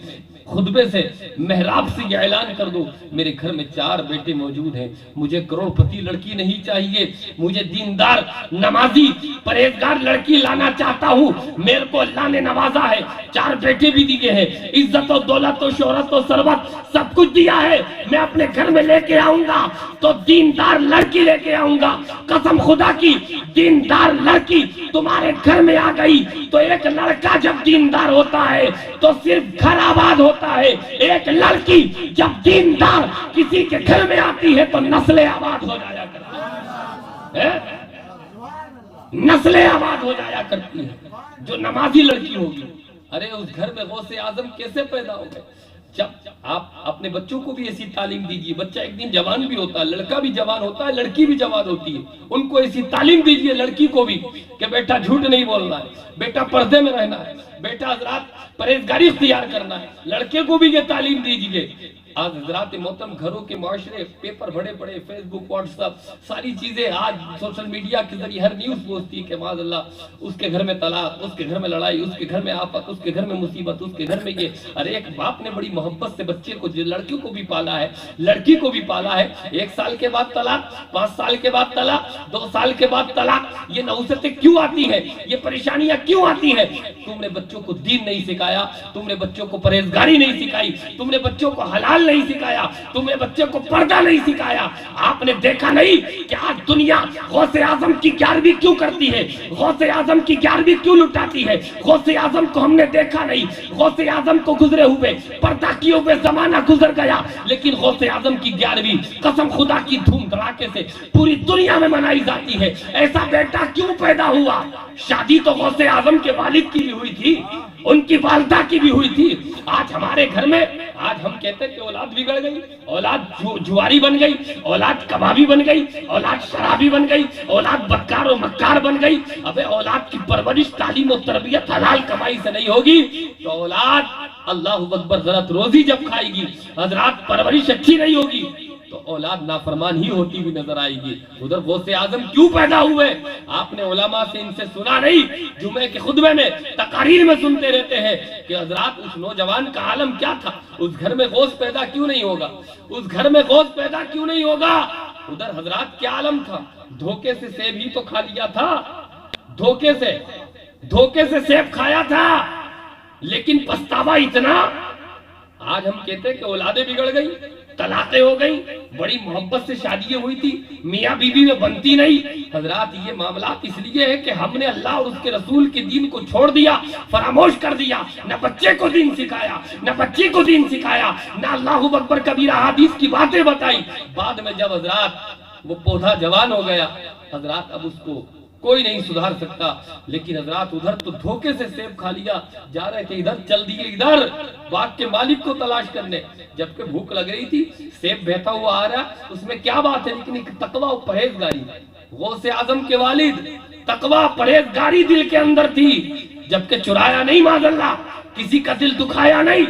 خطبے سے محراب سے یہ اعلان کر دو میرے گھر میں 4 بیٹے موجود ہیں، مجھے کروڑ پتی لڑکی نہیں چاہیے، مجھے دیندار نمازی پرہیزگار لڑکی لانا چاہتا ہوں. میرے کو اللہ نے نوازا ہے، 4 بیٹے بھی دیے ہیں، عزت و دولت و شہرت و ثروت سب کچھ دیا ہے. میں اپنے گھر میں لے کے آؤں گا تو دیندار لڑکی لے کے آؤں گا. قسم خدا کی دیندار لڑکی تمہارے گھر میں آ گئی تو ایک لڑکا جب دیندار ہوتا ہے تو صرف گھر آباد ہوتا ہے. ایک لڑکی جب دیندار کسی کے گھر میں آتی ہے تو نسلیں آباد ہو جایا کرتی ہے، نسلیں آباد ہو جایا کرتی ہے. جو نمازی لڑکی ہوگی، ارے اس گھر میں غوث اعظم کیسے پیدا ہو گئے؟ جب آپ اپنے بچوں کو بھی ایسی تعلیم دیجیے، بچہ ایک دن جوان بھی ہوتا ہے، لڑکا بھی جوان ہوتا ہے، لڑکی بھی جوان ہوتی ہے، ان کو ایسی تعلیم دیجیے لڑکی کو بھی کہ بیٹا جھوٹ نہیں بولنا ہے، بیٹا پردے میں رہنا ہے، بیٹا حضرات پرہیزگاری اختیار کرنا ہے. لڑکے کو بھی یہ تعلیم دیجیے. آج حضرات محترم گھروں کے معاشرے پیپر بڑے بڑے، فیس بک، واٹس ایپ، ساری چیزیں آج سوشل میڈیا کے ذریعے ہر نیوز پہنچتی ہے کہ معاذ اللہ اس کے گھر میں طلاق، اس کے گھر میں لڑائی، اس کے گھر میں آفت، اس کے گھر میں مصیبت، اس کے گھر میں یہ. ارے ایک باپ نے بڑی محبت سے بچے کو، لڑکی کو بھی پالا ہے، لڑکی کو بھی پالا ہے. 1 سال کے بعد طلاق، 5 سال کے بعد طلاق، 2 سال کے بعد طلاق. یہ نحوستیں کیوں آتی ہیں؟ یہ پریشانیاں کیوں آتی ہیں؟ تم نے بچوں کو دین نہیں سکھایا، تم نے بچوں کو پرہیزگاری نہیں سکھائی، تم نے بچوں کو حلال نہیں سکھایا، تم نے بچے کو پردہ نہیں سکھایا. آپ نے دیکھا نہیں کہ آج دنیا غوث اعظم کی 11ویں کیوں کرتی ہے، غوث اعظم کی 11ویں کیوں لٹاتی ہے؟ غوث اعظم کو ہم نے دیکھا نہیں، غوث اعظم کو گزرے ہوئے پردہ کیے ہوئے زمانہ گزر گیا، لیکن غوث اعظم کی 11ویں قسم خدا کی دھوم دھڑاکے سے پوری دنیا میں منائی جاتی ہے. ایسا بیٹا کیوں پیدا ہوا؟ شادی تو غوث اعظم کے والد کی بھی ہوئی تھی، ان کی والدہ کی بھی ہوئی تھی. آج ہمارے گھر میں آج ہم کہتے ہیں کہ اولاد بگڑ گئی، اولاد جواری بن گئی، اولاد کبابی بن گئی، اولاد شرابی بن گئی، اولاد بدکار و مکار بن گئی. ابے اولاد کی پرورش، تعلیم و تربیت حلال کمائی سے نہیں ہوگی تو اولاد اللہ اکبر ذرا روزی جب کھائے گی، حضرات پرورش اچھی نہیں ہوگی تو اولاد نافرمان ہی ہوتی ہوئی نظر آئے گی. ادھر غوث اعظم کیوں پیدا ہوئے؟ آپ نے علماء سے ان سے سنا نہیں؟ جمعے کے خطبے میں تقاریر میں سنتے رہتے ہیں کہ حضرات اس نوجوان کا عالم کیا تھا، اس گھر میں غوث پیدا کیوں نہیں ہوگا، اس گھر میں غوث پیدا کیوں نہیں ہوگا. ادھر حضرات کیا عالم تھا؟ دھوکے سے سیب ہی تو کھا لیا تھا، دھوکے سے سیب کھایا تھا. لیکن پچھتاوا اتنا آج ہم کہتے ہیں کہ اولادیں بگڑ گئی، طلاقیں ہو گئی، بڑی محبت سے شادیاں ہوئی تھی، میاں بیوی میں بنتی نہیں۔ حضرات یہ معاملات اس لیے ہے کہ ہم نے اللہ اور اس کے رسول کے دین کو چھوڑ دیا، فراموش کر دیا، نہ بچے کو دین سکھایا، نہ بچی کو دین سکھایا، نہ اللہ اکبر کبیرہ حدیث کی باتیں بتائی۔ بعد میں جب حضرات وہ پودا جوان ہو گیا، حضرات اب اس کو کوئی نہیں سدھار سکتا۔ لیکن حضرات ادھر تو دھوکے سے سیب کھا لیا، جا رہے تھے ادھر، چل دیے ادھر باغ کے مالک کو تلاش کرنے، جبکہ بھوک لگ رہی تھی، سیب بہتا ہوا آ رہا، اس میں کیا بات ہے، لیکن ایک تقویٰ و پرہیزگاری، غوث اعظم کے والد، تقویٰ پرہیزگاری دل کے اندر تھی، جبکہ چرایا نہیں معاذ اللہ، کسی کا دل دکھایا نہیں۔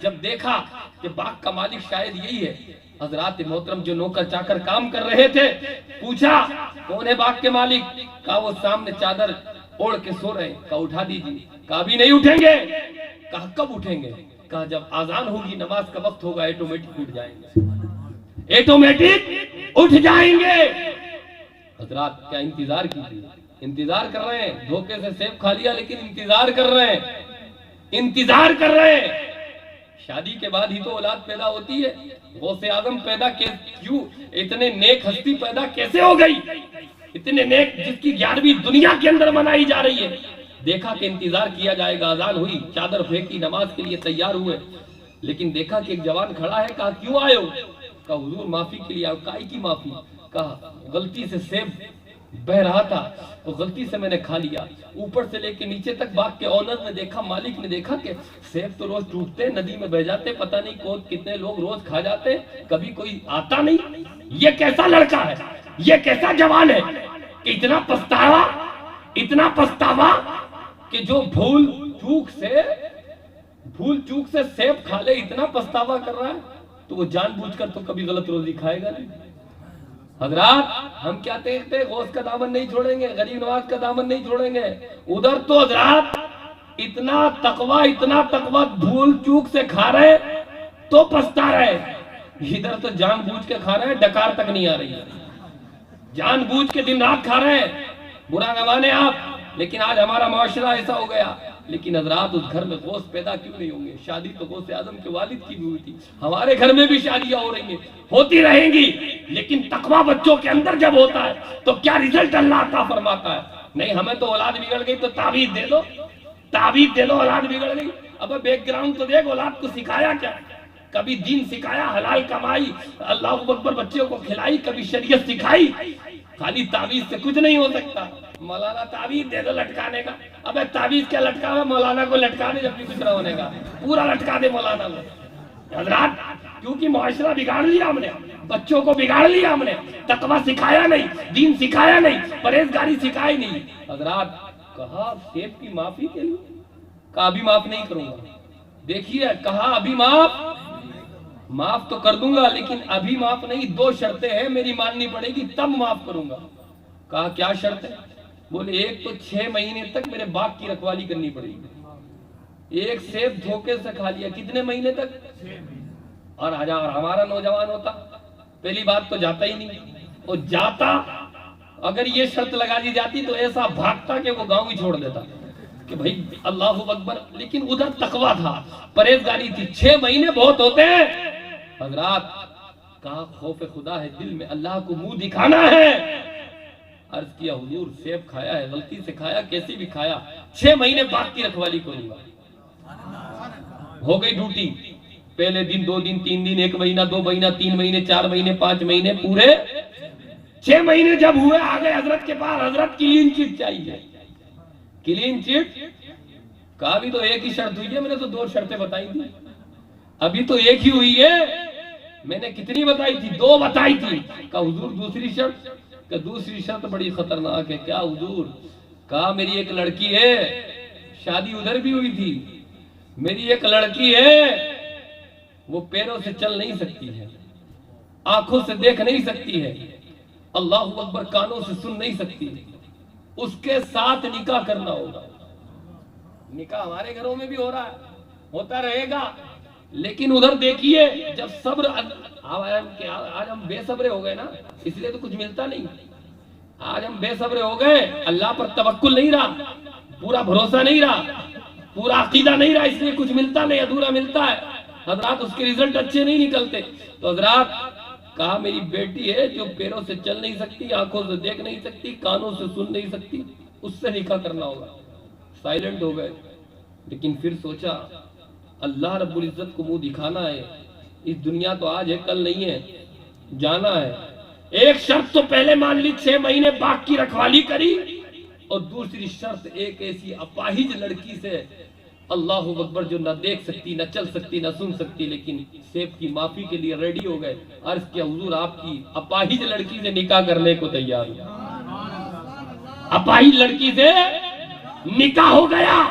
جب دیکھا کہ باغ کا مالک شاید یہی ہے، حضرات محترم جو نوکر چاکر کام کر رہے تھے، پوچھا کون ہے باغ کے مالک؟ کہا وہ سامنے چادر اوڑھ کے سو رہے، کہا اٹھا دیجیے، کہا بھی نہیں اٹھیں گے، کہا کب اٹھیں گے؟ کہا جب آذان ہوگی، نماز کا وقت ہوگا، ایٹومیٹک اٹھ جائیں گے، ایٹومیٹک اٹھ جائیں گے۔ حضرات کیا انتظار کیجیے، انتظار کر رہے ہیں، دھوکے سے سیب کھا لیا لیکن انتظار کر رہے ہیں، انتظار کر رہے ہیں۔ شادی کے بعد ہی تو اولاد پیدا ہوتی ہے، غوث اعظم پیدا کیوں، اتنے نیک ہستی پیدا کیسے ہو گئی، اتنے نیک جس کی 11ویں دنیا کے اندر منائی جا رہی ہے۔ دیکھا کہ انتظار کیا جائے گا، اذان ہوئی، چادر پھینکی، نماز کے لیے تیار ہوئے، لیکن دیکھا کہ ایک جوان کھڑا ہے، کہا کیوں آئے ہو؟ کہا حضور معافی کے لیے آئے۔ کائی کی معافی؟ کہا غلطی سے سیب بہ رہا تھا تو غلطی سے میں نے کھا لیا، اوپر سے لے کے نیچے تک باغ کے اونر نے دیکھا، مالک نے دیکھا کہ سیب تو روز ٹوٹتے، ندی میں بہ جاتے، پتہ نہیں کتنے لوگ روز کھا جاتے، کبھی کوئی آتا نہیں۔ یہ کیسا لڑکا ہے، یہ کیسا جوان ہے کہ اتنا پچھتاوا کہ جو بھول چوک سے سیب کھا لے، اتنا پچھتاوا کر رہا ہے، تو وہ جان بوجھ کر تو کبھی غلط روزی کھائے گا نہیں۔ حضرات ہم کیا دیکھتے ہیں، غوث کا دامن نہیں چھوڑیں گے، غریب نواز کا دامن نہیں چھوڑیں گے۔ ادھر تو حضرات اتنا تقویٰ بھول چوک سے کھا رہے تو پچھتا رہے، ادھر تو جان بوجھ کے کھا رہے، ڈکار تک نہیں آ رہی ہے، جان بوجھ کے دن رات کھا رہے ہیں۔ برا نہ مانے آپ، لیکن آج ہمارا معاشرہ ایسا ہو گیا۔ لیکن حضرات اس گھر میں غوث پیدا کیوں نہیں ہوں گے؟ شادی تو غوث اعظم کے والد کی بھی ہوئی تھی، ہمارے گھر میں بھی شادیاں ہو رہی ہیں، ہوتی رہیں گی، لیکن تقویٰ بچوں کے اندر جب ہوتا ہے تو کیا رزلٹ اللہ عطا فرماتا ہے؟ نہیں ہمیں تو اولاد بگڑ گئی تو تعویذ دے دو، اولاد بگڑ گئی۔ اب بیک گراؤنڈ تو دیکھ، اولاد کو سکھایا کیا؟ کبھی دین سکھایا، حلال کمائی، اللہ اکبر بچوں کو کھلائی، کبھی شریعت سکھائی؟ خالی تعویذ سے کچھ نہیں ہو سکتا۔ مولانا تعویذ دے دو لٹکانے کا، ابے تعویذ کیا لٹکا ہے، مولانا کو لٹکا دے، جب بھی کچھ نہ ہونے کا پورا لٹکا دے مولانا کو۔ حضرات کیونکہ معاشرہ بگاڑ لیا ہم نے، بچوں کو بگاڑ لیا ہم نے، تقویٰ سکھایا نہیں، دین سکھایا نہیں، پرہیزگاری سکھائی نہیں۔ حضرات کہا سیب کی معافی کے لیے، کہا ابھی معاف نہیں کروں گا۔ دیکھیے کہا ابھی معاف تو کر دوں گا، لیکن ابھی معاف نہیں، 2 شرطیں ہیں میری ماننی پڑے گی تب معاف کروں گا۔ کہا کیا شرط ہے؟ بولے ایک تو 6 مہینے تک میرے باغ کی رکھوالی کرنی پڑے گی، ایک سیب دھوکے سے کھا لیا، کتنے مہینے تک؟ اور ہمارا نوجوان ہوتا پہلی بات تو جاتا ہی نہیں، اور جاتا اگر یہ شرط لگا دی جاتی تو ایسا بھاگتا کہ وہ گاؤں ہی چھوڑ دیتا کہ بھائی اللہ اکبر۔ لیکن ادھر تقویٰ تھا، پرہیزگاری تھی، 6 مہینے بہت ہوتے ہیں۔ حضرات کہا خوف خدا ہے دل میں، اللہ کو منہ دکھانا ہے۔ عرض کیا حضور سیب کھایا ہے، غلطی سے کھایا، کیسے بھی کھایا، 6 مہینے باغ کی رکھوالی کروں گا۔ ہو گئی ڈیوٹی، پہلے دن 2 دن 3 دن 1 مہینہ 2 مہینہ 3 مہینے 4 مہینے 5 مہینے، پورے 6 مہینے جب ہوئے آگے حضرت کے پاس، حضرت کلین چٹ چاہیے، کلین چٹ۔ کہا بھی تو ایک ہی شرط ہوئی ہے، میں نے تو 2 شرطیں بتائی تھی، ابھی تو ایک ہی ہوئی ہے، میں نے کتنی بتائی تھی؟ 2 بتائی تھی۔ کہا حضور دوسری شرط؟ کہ دوسری شرط بڑی خطرناک ہے۔ کیا حضور؟ کہا میری ایک لڑکی ہے، شادی ادھر بھی ہوئی تھی، میری ایک لڑکی ہے، وہ پیروں سے چل نہیں سکتی ہے، آنکھوں سے دیکھ نہیں سکتی ہے، اللہ اکبر کانوں سے سن نہیں سکتی، اس کے ساتھ نکاح کرنا ہوگا۔ نکاح ہمارے گھروں میں بھی ہو رہا ہے، ہوتا رہے گا، لیکن ادھر دیکھیے جب صبر، آج ہم بے صبرے ہو گئے نا، اس لیے تو کچھ ملتا نہیں۔ آج ہم بے صبرے ہو گئے، اللہ پر توکل نہیں رہا، پورا بھروسہ نہیں رہا، پورا عقیدہ نہیں رہا، اس لیے کچھ ملتا نہیں، ادھورا ملتا ہے۔ حضرات اس کے رزلٹ اچھے نہیں نکلتے. تو حضرات کہا میری بیٹی ہے جو پیروں سے چل نہیں سکتی, آنکھوں سے دیکھ نہیں سکتی, کانوں سے سن نہیں سکتی, اس سے نکاح کرنا ہوگا. سائلنٹ ہو گئے. لیکن پھر سوچا اللہ رب العزت کو منہ دکھانا ہے, اس دنیا تو آج ہے کل نہیں ہے, جانا ہے. ایک شرط تو پہلے مان لی, 6 مہینے باغ کی رکھوالی کری, اور دوسری شرط ایک ایسی اپاہج لڑکی سے, اللہ اکبر, جو نہ دیکھ سکتی, نہ چل سکتی, نہ سن سکتی, لیکن سیب کی معافی کے لیے ریڈی ہو گئے. عرض کیا حضور آپ کی اپاہج لڑکی سے نکاح کرنے کو تیار ہو. اپاہج لڑکی سے نکاح ہو گیا.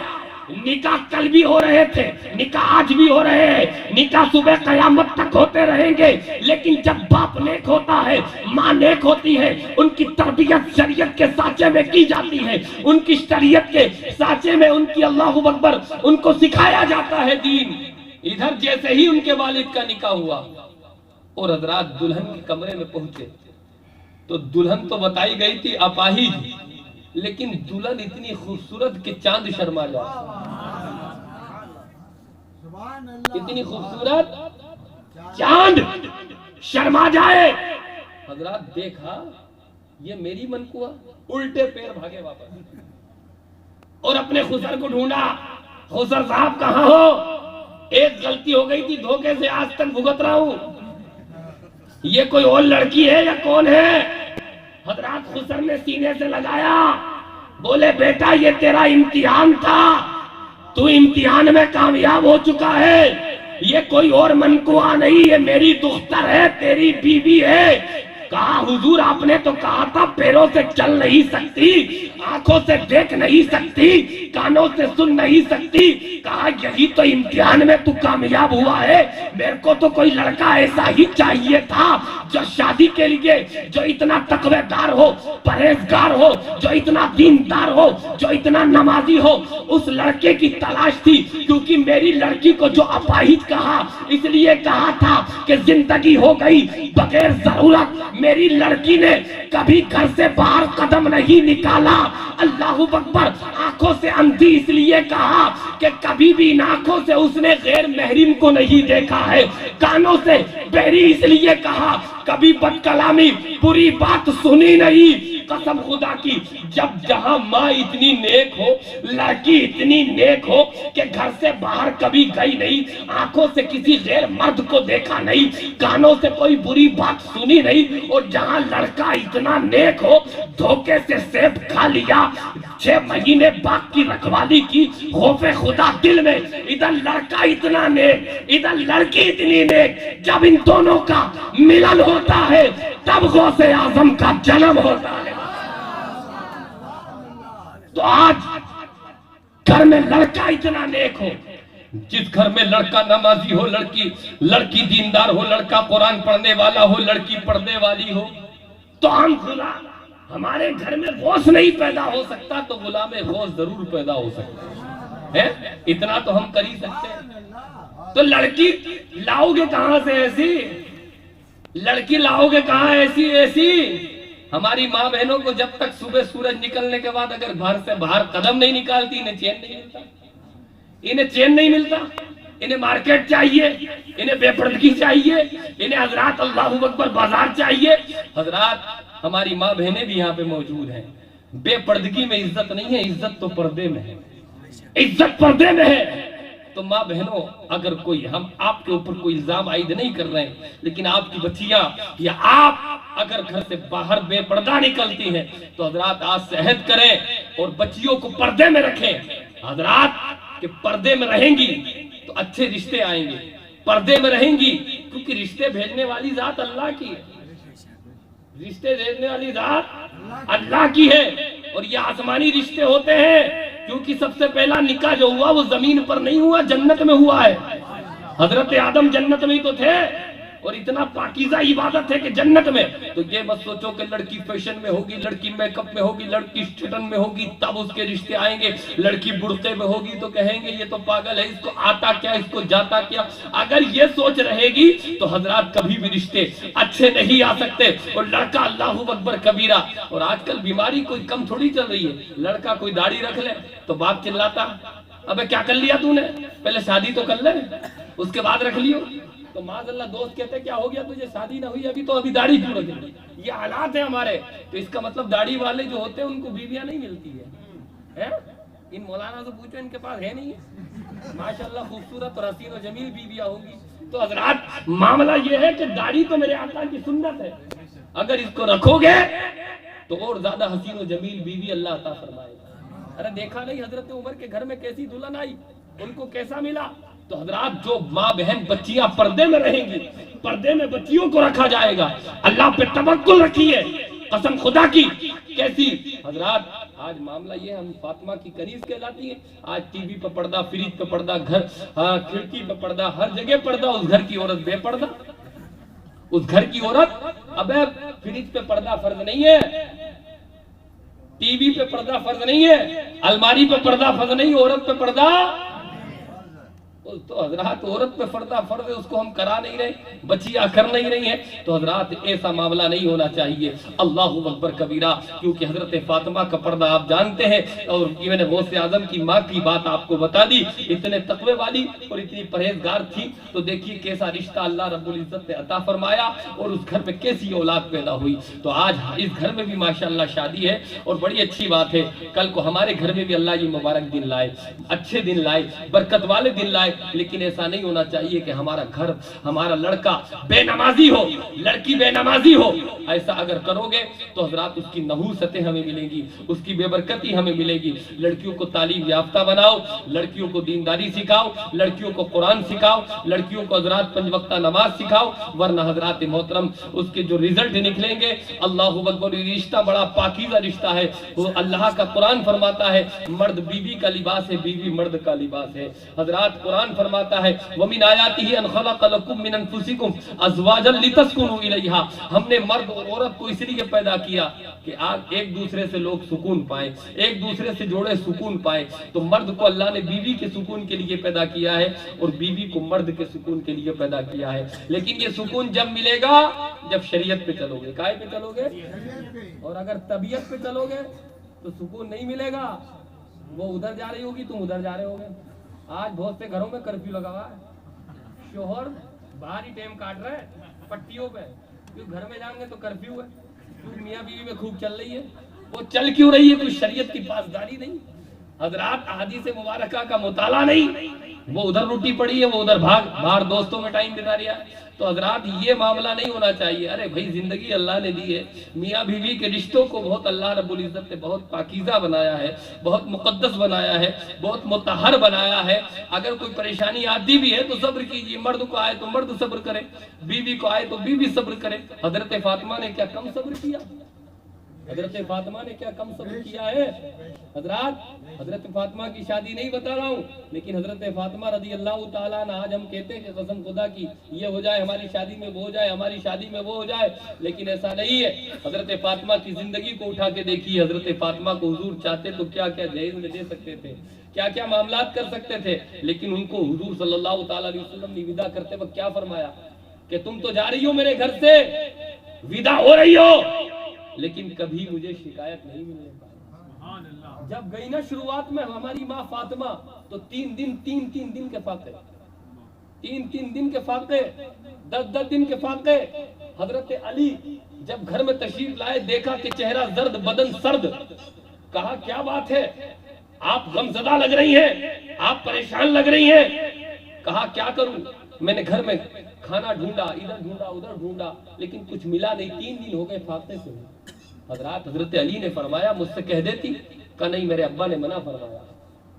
نکاح کل بھی ہو رہے تھے, نکاح آج بھی ہو رہے ہیں, نکاح صبح قیامت تک ہوتے رہیں گے. لیکن جب باپ نیک ہوتا ہے, ماں نیک ہوتی ہے, ان کی تربیت شریعت کے سانچے میں کی جاتی ہے, ان کی شریعت کے سانچے میں ان کی اللہ اکبر ان کو سکھایا جاتا ہے دین. ادھر جیسے ہی ان کے والد کا نکاح ہوا اور حضرات دلہن کے کمرے میں پہنچے تو دلہن تو بتائی گئی تھی اپاہج, لیکن دلہن اتنی خوبصورت کہ چاند شرما جائے. اتنی خوبصورت چاند شرما جائے. حضرات دیکھا یہ میری منقوا, الٹے پیر بھاگے واپس اور اپنے خسر کو ڈھونڈا. خسر صاحب کہاں ہو؟ ایک غلطی ہو گئی تھی, دھوکے سے آج تک بھگت رہا ہوں. یہ کوئی اور لڑکی ہے یا کون ہے؟ حضرات خسر نے سینے سے لگایا, بولے بیٹا یہ تیرا امتحان تھا, تو امتحان میں کامیاب ہو چکا ہے. یہ کوئی اور منقوا نہیں, یہ میری دختر ہے, تیری بیوی ہے. کہا حضور آپ نے تو کہا تھا پیروں سے چل نہیں سکتی, آنکھوں سے دیکھ نہیں سکتی, کانوں سے سن نہیں سکتی. کہا یہی تو امتحان میں تو کامیاب ہوا ہے. میرے کو تو کوئی لڑکا ایسا ہی چاہیے تھا جو شادی کے لیے جو اتنا تقوی دار ہو, پرہیزگار ہو, جو اتنا دیندار ہو, جو اتنا نمازی ہو. اس لڑکے کی تلاش تھی, کیونکہ میری لڑکی کو جو اپاہج کہا اس لیے کہا تھا کہ زندگی ہو گئی بغیر ضرورت. میری لڑکی نے کبھی گھر سے باہر قدم نہیں نکالا. اللہ اکبر. آنکھوں سے اندھی اس لیے کہا کہ کبھی بھی ان آنکھوں سے اس نے غیر محرم کو نہیں دیکھا ہے. کانوں سے بہری اس لیے کہا کبھی بد کلامی بری بات سنی نہیں. قسم خدا کی, جب جہاں ماں اتنی نیک ہو, لڑکی اتنی نیک ہو کہ گھر سے باہر کبھی گئی نہیں, آنکھوں سے کسی غیر مرد کو دیکھا نہیں, کانوں سے کوئی بری بات سنی نہیں, اور جہاں لڑکا اتنا نیک ہو, دھوکے سے سیب کھا لیا, 6 مہینے باغ کی رکھوالی کی, خوف خدا دل میں, ادھر لڑکا اتنا نیک, ادھر لڑکی اتنی نیک. جب ان دونوں کا ملن ہوتا ہے تب غوث اعظم کا جنم ہوتا ہے. تو آج گھر میں لڑکا اتنا نیک ہو, جس گھر میں لڑکا نمازی ہو, لڑکی دیندار ہو, لڑکا قرآن پڑھنے والا ہو, لڑکی پڑھنے والی ہو, تو ہم غلام, ہمارے گھر میں غوث نہیں پیدا ہو سکتا تو غلام غوث ضرور پیدا ہو سکتا ہے. اتنا تو ہم کر ہی سکتے ہیں. تو لڑکی لاؤ گے کہاں سے ایسی, لڑکی لاؤ گے کہاں ایسی ایسی. ہماری ماں بہنوں کو جب تک صبح سورج نکلنے کے بعد اگر گھر سے باہر قدم نہیں نکالتی, انہیں چین نہیں ملتا, انہیں چین نہیں ملتا. انہیں مارکیٹ چاہیے, انہیں بے پردگی چاہیے, انہیں حضرات اللہ اکبر بازار چاہیے. حضرات ہماری ماں بہنیں بھی یہاں پہ موجود ہیں. بے پردگی میں عزت نہیں ہے, عزت تو پردے میں ہے, عزت پردے میں ہے. تو ماں بہنوں, اگر کوئی, ہم آپ کے اوپر کوئی الزام عائد نہیں کر رہے ہیں, لیکن آپ کی بچیاں یا آپ اگر گھر سے باہر بے پردہ نکلتی ہیں تو حضرات آج سے عہد کریں اور بچیوں کو پردے میں رکھیں. حضرات کہ پردے میں رہیں گی تو اچھے رشتے آئیں گے, پردے میں رہیں گی کیونکہ رشتے بھیجنے والی ذات اللہ کی ہے, رشتے بھیجنے والی ذات اللہ کی ہے. اور یہ آسمانی رشتے ہوتے ہیں, کیونکہ سب سے پہلا نکاح جو ہوا وہ زمین پر نہیں ہوا, جنت میں ہوا ہے. حضرت آدم جنت میں ہی تو تھے, اور اتنا پاکیزہ عبادت ہے کہ جنت میں. تو یہ مت سوچو کہ لڑکی فیشن میں ہوگی, لڑکی میک اپ میں ہوگی, لڑکی اسٹیٹن میں ہوگی تب اس کے رشتے آئیں گے, لڑکی برقعے میں ہوگی تو کہیں گے یہ تو پاگل ہے, اس کو آتا کیا, اس کو جاتا کیا. اگر یہ سوچ رہے گی تو حضرات کبھی بھی رشتے اچھے نہیں آ سکتے. اور لڑکا اللہ اکبر کبیرہ. اور آج کل بیماری کوئی کم تھوڑی چل رہی ہے, لڑکا کوئی داڑھی رکھ لے تو باپ چلاتا, ابے کیا کر لیا تو نے, پہلے شادی تو کر لے. اس کے بعد رکھ لیو. تو معاذ اللہ دوست کہتے کیا ہو گیا تجھے شادی نہ ہوئی ابھی تو ابھی داڑھی کیوں رکھ لی؟ یہ حالات ہیں ہمارے. تو اس کا مطلب داڑھی والے جو ہوتے ہیں ان کو بیویاں نہیں ملتی ہے. ان مولانا سے پوچھو ان کے پاس ہے نہیں ہے. ماشاءاللہ خوبصورت اور حسین و جمیل بیویاں ہوں گی. تو حضرات معاملہ یہ ہے کہ داڑھی تو میرے آقا کی سنت ہے, اگر اس کو رکھو گے تو اور زیادہ حسین و جمیل بیوی اللہ عطا فرمائے گا. ارے دیکھا نہیں حضرت عمر کے گھر میں کیسی دلہن آئی, ان کو کیسا ملا؟ تو حضرات جو ماں بہن بچیاں پردے میں رہیں گی, پردے میں بچیوں کو رکھا جائے گا. اللہ پہ توکل رکھیے, قسم خدا کی. کیسی حضرات آج معاملہ یہ ہم فاطمہ کی کنیز کہلاتی ہیں. آج ٹی وی پہ پردہ, فریج پہ پردہ, گھر کھڑکی پہ پردہ, ہر جگہ پردہ. اس گھر کی عورت بے پردہ, اس گھر کی عورت. ابے فریج پہ پردہ فرض نہیں ہے, ٹی وی پہ پردہ فرض نہیں ہے, الماری پہ پردہ فرض نہیں, عورت پہ پردہ. تو حضرات عورت پہ پردہ فرض ہے, اس کو ہم کرا نہیں رہے, بچیاں کر نہیں رہی ہیں. تو حضرات ایسا معاملہ نہیں ہونا چاہیے. اللہ اکبر کبیرہ. کیونکہ حضرت فاطمہ کا پردہ آپ جانتے ہیں, اور میں نے غوث اعظم کی ماں کی بات آپ کو بتا دی. اتنے تقوی والی اور اتنی پرہیزگار تھی. تو دیکھیے کیسا رشتہ اللہ رب العزت نے عطا فرمایا, اور اس گھر میں کیسی اولاد پیدا ہوئی. تو آج اس گھر میں بھی ماشاءاللہ شادی ہے, اور بڑی اچھی بات ہے. کل کو ہمارے گھر میں بھی اللہ یہ مبارک دن لائے, اچھے دن لائے, برکت والے دن لائے. لیکن ایسا نہیں ہونا چاہیے کہ ہمارا گھر, ہمارا لڑکا بے نمازی ہو, لڑکی بے نمازی ہو. ایسا اگر کرو گے تو حضرات اس کی نحوستیں ہمیں ملیں گی, اس کی بے برکتی ہمیں ملے گی. لڑکیوں کو تعلیم یافتہ بناؤ, لڑکیوں کو دینداری سکھاؤ, لڑکیوں کو قرآن سکھاؤ, لڑکیوں کو حضرات 5 وقتہ نماز سکھاؤ. ورنہ حضرات محترم اس کے جو رزلٹ نکلیں گے, اللہ اکبر, رشتہ بڑا پاکیزہ رشتہ ہے. وہ اللہ کا قرآن فرماتا ہے مرد بیوی کا لباس ہے, بیوی مرد کا لباس ہے. حضرات قرآن فرماتا ہے وَمِنْ آيَاتِهِ أَنْ خَلَقَ لَكُم مِّنْ أَنفُسِكُمْ أَزْوَاجًا لِتَسْكُنُوا إِلَيْهَا. ہم نے مرد اور عورت کو اس لیے پیدا کیا کہ آج ایک دوسرے سے لوگ سکون پائیں, ایک دوسرے سے جوڑے سکون پائیں. تو مرد کو اللہ نے بیوی کے سکون کے لیے پیدا کیا ہے, اور بیوی کو مرد کے سکون کے لیے پیدا کیا ہے. لیکن یہ سکون جب ملے گا جب شریعت پہ چلو گے. کائے پہ چلو گے؟ اور اگر طبیعت پہ چلو گے تو سکون نہیں ملے گا. وہ ادھر جا رہی ہوگی, تم ادھر جا رہے ہوگے. آج بہت سے گھروں میں کرفیو لگا ہوا ہے, شوہر باہر ہی ٹائم کاٹ رہے ہیں پٹیوں پہ. کیوں گھر میں جائیں گے تو کرفیو ہے, کیوں میاں بیوی میں خوب چل رہی ہے. وہ چل کیوں رہی ہے؟ کوئی شریعت کی پاسداری نہیں, حضرات احادیث مبارکہ کا مطالعہ نہیں. وہ ادھر روٹی پڑی ہے, وہ ادھر باہر دوستوں میں ٹائم بتا رہا ہے. تو حضرات یہ معاملہ نہیں ہونا چاہیے. ارے بھائی زندگی اللہ نے دی ہے, میاں بیوی کے رشتوں کو بہت اللہ رب العزت نے بہت پاکیزہ بنایا ہے, بہت مقدس بنایا ہے, بہت مطہر بنایا ہے. اگر کوئی پریشانی آتی بھی ہے تو صبر کیجیے. مرد کو آئے تو مرد صبر کرے, بیوی کو آئے تو بیوی صبر کرے. حضرت فاطمہ نے کیا کم صبر کیا؟ حضرت فاطمہ نے کیا کم صبر کیا ہے؟ حضرات حضرت فاطمہ کی شادی نہیں بتا رہا ہوں, لیکن حضرت فاطمہ رضی اللہ تعالیٰ عنہ, آج ہم کہتے ہیں کہ قسم خدا کی یہ ہو جائے ہماری شادی میں, وہ ہو جائے ہماری شادی میں, وہ ہو جائے. لیکن ایسا نہیں ہے. حضرت فاطمہ کی زندگی کو اٹھا کے دیکھیے. حضرت فاطمہ کو حضور چاہتے تو کیا کیا جہیز میں دے سکتے تھے, کیا کیا معاملات کر سکتے تھے. لیکن ان کو حضور صلی اللہ تعالیٰ علیہ وسلم نے ودا کرتے وقت کیا فرمایا کہ تم تو جا رہی ہو میرے گھر سے, ودا ہو رہی ہو, لیکن کبھی مجھے شکایت نہیں ملے. جب گئی نا شروعات میں ہماری ماں فاطمہ, تو 3 دن کے فاقے, 3 دن کے فاقے, 10 دن کے فاقے. حضرت علی جب گھر میں تشریف لائے, دیکھا کہ چہرہ زرد, بدن سرد. کہا کیا بات ہے, آپ غمزدہ لگ رہی ہیں, آپ پریشان لگ رہی ہیں. کہا کیا کروں, میں نے گھر میں کھانا ڈھونڈا, ادھر ڈھونڈا ادھر ڈھونڈا, لیکن کچھ ملا نہیں. 3 دن ہو گئے فاقے سے. حضرات حضرت علی نے فرمایا مجھ سے کہہ دیتی. کہا نہیں, میرے ابا نے منع فرمایا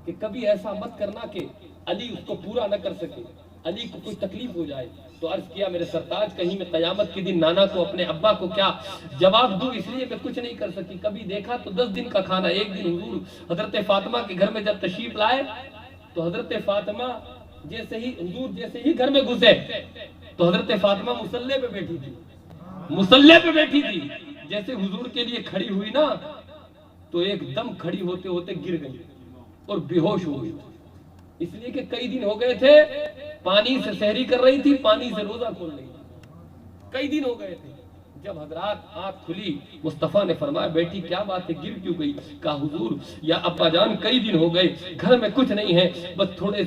کہ کبھی ایسا مت کرنا کہ علی اس کو پورا نہ کر سکے, علی کو کوئی تکلیف ہو جائے. تو عرض کیا میرے سرتاج, کہیں میں قیامت کے دن نانا کو, اپنے ابا کو کیا جواب دوں, اس لیے کہ کچھ نہیں کر سکی. کبھی دیکھا تو 10 دن کا کھانا. ایک دن حضور حضرت فاطمہ کے گھر میں جب تشریف لائے, تو حضرت فاطمہ جیسے ہی حضور جیسے ہی گھر میں گھسے, تو حضرت فاطمہ مصلی پہ بیٹھی تھی, مصلی پہ بیٹھی تھی. جیسے حضور کے لیے کھڑی ہوئی نا, تو ایک دم کھڑی ہوتے ہوتے گر گئی اور بے ہوش ہو گئی. اس لیے کہ کئی دن ہو گئے تھے, پانی سے سحری کر رہی تھی, پانی سے روزہ کھول رہی تھی. کئی دن ہو گئے تھے. جب حضرات آنکھ کھلی مصطفیٰ نے فرمایا بیٹی کیا بات ہے گر کیوں گئی؟ کہا حضور یا ابا جان کئی دن ہو گئے گھر میں کچھ نہیں ہے، بس تھوڑے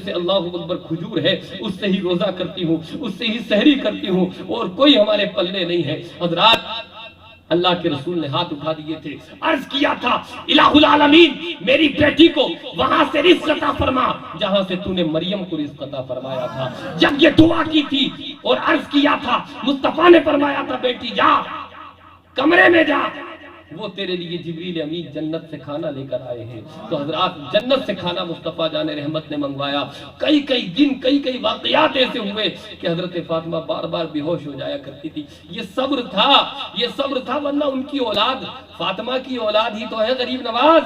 سے اللہ اکبر کھجور ہے اس سے ہی روزہ کرتی ہوں، اس سے ہی سحری کرتی ہوں اور کوئی ہمارے پلے نہیں ہے۔ حضرات اللہ کے رسول نے ہاتھ اٹھا دیے تھے، عرض کیا تھا الہ العالمین میری بیٹی کو وہاں سے رزق عطا فرما جہاں سے تو نے مریم کو رزق عطا فرمایا تھا۔ جب یہ دعا کی تھی اور عرض کیا تھا، مصطفیٰ نے فرمایا تھا بیٹی جا کمرے میں جا، وہ تیرے لیے جبریل امین جنت سے کھانا لے کر آئے ہیں۔ تو حضرات جنت سے کھانا مصطفیٰ جان رحمت نے منگوایا۔ کئی دن کئی واقعات ایسے ہوئے کہ حضرت فاطمہ بار بار بے ہوش ہو جایا کرتی تھی۔ یہ صبر تھا ورنہ ان کی اولاد فاطمہ کی اولاد ہی تو ہے غریب نواز،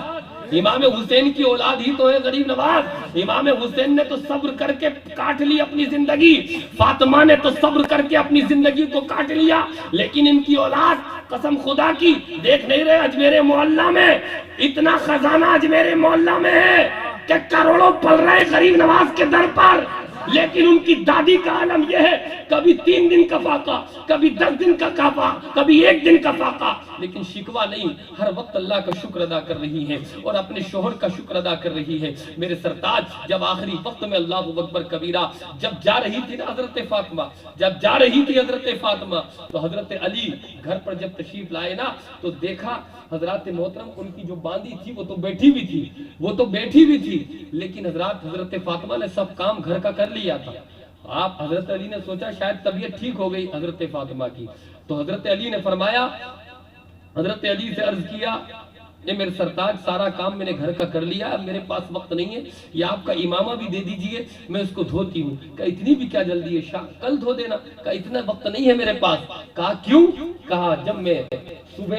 امام حسین کی اولاد ہی تو ہے غریب نواز۔ امام حسین نے تو صبر کر کے کاٹ لی اپنی زندگی، فاطمہ نے تو صبر کر کے اپنی زندگی کو کاٹ لیا، لیکن ان کی اولاد قسم خدا کی دیکھ نہیں رہے اجمیر محلہ میں اتنا خزانہ اجمیر محلہ میں ہے کہ کروڑوں پل رہے غریب نواز کے در پر، لیکن ان کی دادی کا عالم یہ ہے کبھی 3 دن کا فاقہ، کبھی 10 دن کا فاقہ، کبھی 1 دن کا فاقہ، لیکن شکوہ نہیں، ہر وقت اللہ کا شکر ادا کر رہی ہے اور اپنے شوہر کا شکر ادا کر رہی ہے۔ میرے سرتاج جب آخری وقت میں اللہ اکبر کبیرہ جب جا رہی تھی نا حضرت فاطمہ تو حضرت علی گھر پر جب تشریف لائے نا تو دیکھا حضرات محترم ان کی جو باندی تھی وہ تو بیٹھی بھی تھی، لیکن حضرت فاطمہ نے سب کام گھر کا کر لیا تھا۔ آپ حضرت علی نے سوچا شاید طبیعت ٹھیک ہو گئی حضرت فاطمہ کی، تو حضرت علی نے فرمایا، حضرت علی سے عرض کیا اے میرے سرتاج سارا کام میں نے گھر کا کر لیا، اب میرے پاس وقت نہیں ہے، یہ آپ کا امامہ بھی دے دیجئے میں اس کو دھوتی ہوں۔ کہا اتنی بھی کیا جلدی ہے، شام کل دھو دینا۔ کہا اتنا وقت نہیں ہے میرے پاس۔ کہا کیوں؟ کہا جب میں صبح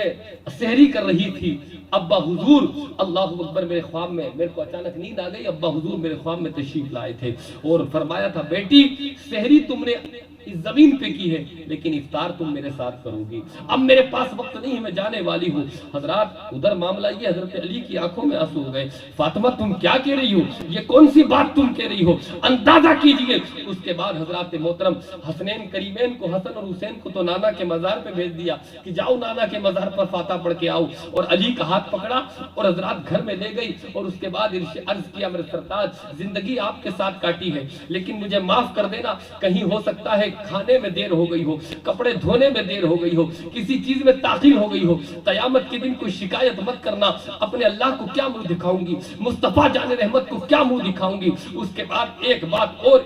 سحری کر رہی تھی ابا حضور اللہ اکبر میرے خواب میں، میرے کو اچانک نیند آ گئی، ابا حضور میرے خواب میں تشریف لائے تھے اور فرمایا تھا بیٹی سحری تم نے اس زمین پہ کی ہے لیکن افطار تم میرے ساتھ کرو گی، اب میرے پاس وقت نہیں ہے میں جانے والی ہوں۔ حضرات ادھر معاملہ یہ حضرت علی کی آنکھوں میں آنسو ہو گئے، فاطمہ تم کیا کہہ رہی ہو، یہ کون سی بات تم کہہ رہی ہو، اندازہ کیجئے۔ اس کے بعد حضرات محترم حسنین کریمین کو حسن اور حسین کو تو نانا کے مزار پہ بھیج دیا کہ جاؤ نانا کے مزار پر فاتحہ پڑھ کے آؤ، اور علی کا ہاتھ پکڑا اور حضرات گھر میں لے گئی اور اس کے بعد عرض کیا میرے سرتاج زندگی آپ کے ساتھ کاٹی ہے لیکن مجھے معاف کر دینا، کہیں ہو سکتا ہے کھانے میں دیر ہو گئی ہو، کپڑے دھونے میں دیر ہو گئی ہو، کسی چیز میں تاخیر ہو گئی ہو، قیامت کے دن کوئی شکایت مت کرنا، اپنے اللہ کو کیا منہ دکھاؤں گی، مصطفیٰ جان رحمت کو کیا منہ دکھاؤں گی۔ اس کے بعد ایک بات اور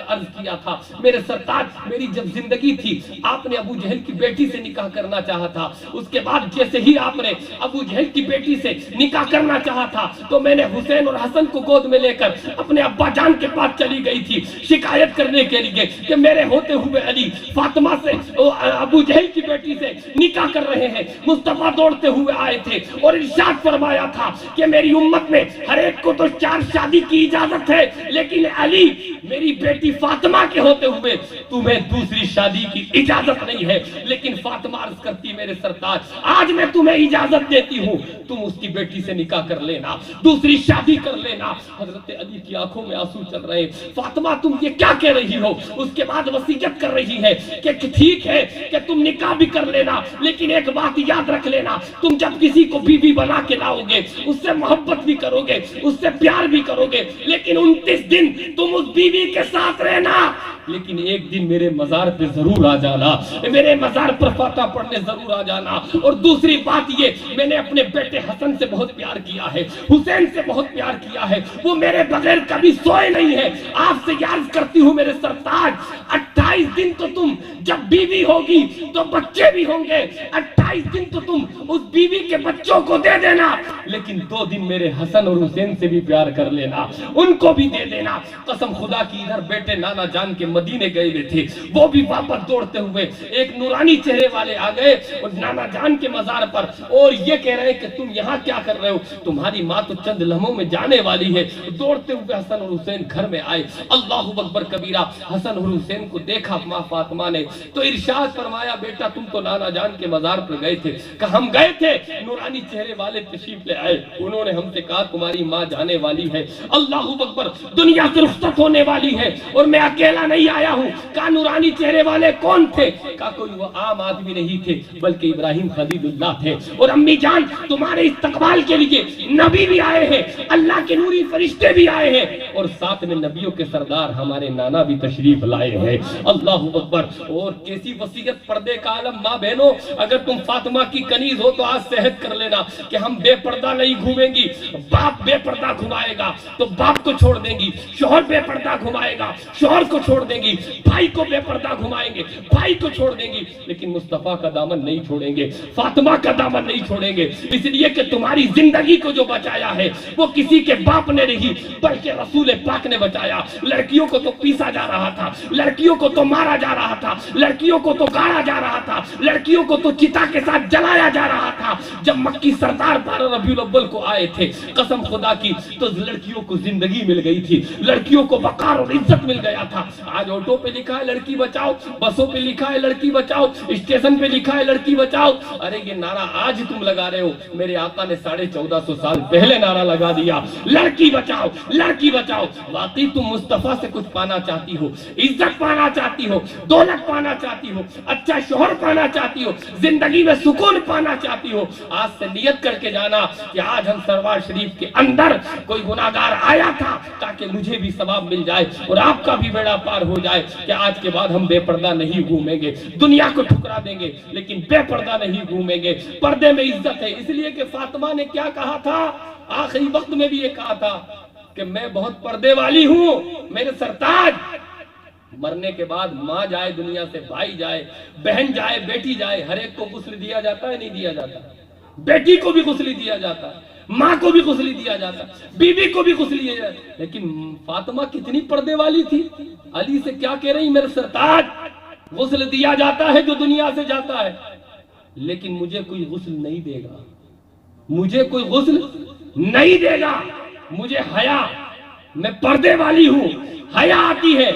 عرض کیا تھا میرے سرتاج میری جب زندگی تھی آپ نے ابو جہل کی بیٹی سے نکاح کرنا چاہا تھا، اس کے بعد جیسے ہی آپ نے ابو جہل کی بیٹی سے نکاح کرنا چاہا تھا تو میں نے حسین اور حسن کو گود میں لے کر اپنے ابا جان کے پاس چلی گئی تھی شکایت کرنے کے لیے کہ میرے ہوتے ہوئے علی فاطمہ سے ابو جہل کی بیٹی سے نکاح کر رہے ہیں۔ مصطفیٰ دوڑتے ہوئے آئے تھے اور ارشاد فرمایا تھا کہ میری امت میں ہر ایک کو تو 4 شادی کی اجازت ہے لیکن علی میری بیٹی فاطمہ کے ہوتے ہوئے تمہیں دوسری شادی کی اجازت نہیں ہے۔ لیکن فاطمہ عرض کرتی میرے سرتاج آج میں تمہیں اجازت دیتی ہوں، تم اس کی بیٹی سے نکاح کر لینا، دوسری شادی کر لینا۔ حضرت علی کی آنکھوں میں آنسو چل رہے، فاطمہ تم یہ کیا کہہ رہی ہو؟ اس کے بعد وصیت کر رہی ہے کہ ٹھیک ہے کہ تم نکاح بھی کر لینا لیکن ایک بات یاد رکھ لینا، تم جب کسی کو بیوی بنا کے لاؤ گے اس سے محبت بھی کرو گے، اس سے پیار بھی کرو گے، لیکن 29 دن تم اس بیوی کے ساتھ رہنا، لیکن ایک دن میرے مزار پہ ضرور آ جانا، میرے مزار پر فاتحہ پڑھنے ضرور آ جانا۔ اور دوسری بات یہ میں نے اپنے بیٹے حسن سے بہت پیار کیا ہے، حسین سے بہت پیار کیا ہے، وہ میرے بغیر کبھی سوئے نہیں ہے۔ آپ سے عرض کرتی ہوں میرے سرتاج 28 دن تو تم جب بیوی ہوگی تو بچے بھی ہوں گے، 28 دن تو تم اس بیوی کے بچوں کو دے دینا لیکن 2 دن میرے حسن اور حسین سے بھی پیار کر لینا، ان کو بھی دے دینا۔ قسم خدا کی ادھر بیٹے نانا جان کے مدینے گئے ہوئے تھے، وہ بھی واپس دوڑتے ہوئے ایک نورانی چہرے والے آ گئے اور نانا جان کے مزار پر اور یہ کہہ رہے کہ تم یہاں کیا کر رہے ہو، تمہاری ماں تو چند لمحوں میں جانے والی ہے۔ دوڑتے ہوئے حسن اور حسین گھر میں آئے، اللہ اکبر کبیرہ، حسن اور حسین کو دیکھ دیکھا ماں فاطمہ نے تو ارشاد فرمایا بیٹا تم تو نانا جان کے مزار پر گئے تھے، کہ ہم گئے تھے، نورانی چہرے والے تشریف لے آئے، انہوں نے ہم سے کہا تمہاری ماں جانے والی ہے، اللہ اکبر، دنیا سے رخصت ہونے والی ہے اور میں اکیلا نہیں آیا ہوں۔ کہا نورانی چہرے والے کون تھے؟ کہا کوئی وہ عام آدمی نہیں تھے بلکہ ابراہیم خلیل اللہ تھے، اور امی جان تمہارے استقبال کے لیے نبی بھی آئے ہیں، اللہ کے نوری فرشتے بھی آئے ہیں، اور ساتھ میں نبیوں کے سردار ہمارے نانا بھی تشریف لائے ہیں، اللہ اکبر۔ اور کیسی وصیت پردے کا عالم ماں بہنوں، اگر تم فاطمہ کی کنیز ہو تو آج صحت کر لینا کہ ہم بے پردہ نہیں گھومیں گی، باپ بے پردہ گھمائے گا تو باپ کو چھوڑ دیں گی، شوہر بے پردہ گھمائے گا شوہر کو چھوڑ دیں گی، بھائی کو بے پردہ گھمائیں گے بھائی کو چھوڑ دیں گی، لیکن مصطفیٰ کا دامن نہیں چھوڑیں گے، فاطمہ کا دامن نہیں چھوڑیں گے، اس لیے کہ تمہاری زندگی کو جو بچایا ہے وہ کسی کے باپ نے نہیں بلکہ رسول پاک نے بچایا۔ لڑکیوں کو تو پیسا جا رہا تھا، لڑکیوں کو تو مارا جا رہا تھا، لڑکیوں کو تو گاڑا جا رہا تھا، لڑکیوں کو تو چتا کے ساتھ جلایا جا رہا تھا۔ جب مکی سردار 12 ربیع الاول کو آئے تھے قسم خدا کی تو لڑکیوں کو زندگی مل گئی تھی، لڑکیوں کو وقار اور عزت مل گیا تھا۔ آج آٹو پہ لکھا ہے لڑکی بچاؤ، بسوں پہ لکھا ہے لڑکی بچاؤ، اسٹیشن پہ لکھا ہے لڑکی بچاؤ۔ ارے یہ نعرہ آج تم لگا رہے ہو، میرے آقا نے 1450 سال پہلے نعرہ لگا دیا، لڑکی بچاؤ لڑکی بچاؤ۔ واقعی تم مصطفیٰ سے کچھ پانا چاہتی ہو، عزت پانا چاہتی ہو، دولت پانا چاہتی ہو، اچھا شوہر پانا چاہتی ہو، زندگی میں سکون پانا چاہتی ہو، آج سے نیت کر کے جانا کہ آج ہم سرور شریف کے اندر کوئی گناہگار آیا تھا تاکہ مجھے بھی ثواب مل جائے اور آپ کا بھی بیڑا پار ہو جائے، کہ آج کے بعد ہم بے پردہ نہیں گھومیں گے، دنیا کو ٹھکرا دیں گے لیکن بے پردہ نہیں گھومیں گے۔ پردے میں عزت ہے، اس لیے کہ فاطمہ نے کیا کہا تھا آخری وقت میں بھی یہ کہا تھا کہ میں بہت پردے والی ہوں، میرے سرتاج۔ مرنے کے بعد ماں جائے دنیا سے، بھائی جائے، بہن جائے، بیٹی جائے، ہر ایک کو غسل دیا جاتا ہے نہیں دیا جاتا؟ بیٹی کو بھی غسل دیا جاتا ہے، ماں کو بھی غسل دیا جاتا ہے، بیوی کو بھی غسل دیا جاتا ہے، لیکن فاطمہ کتنی پردے والی تھی۔ علی سے کیا کہہ رہی؟ میرے سرتاج غسل دیا جاتا ہے جو دنیا سے جاتا ہے، لیکن مجھے کوئی غسل نہیں دے گا، مجھے کوئی غسل نہیں دے گا، مجھے حیا، میں پردے والی ہوں، حیا آتی ہے،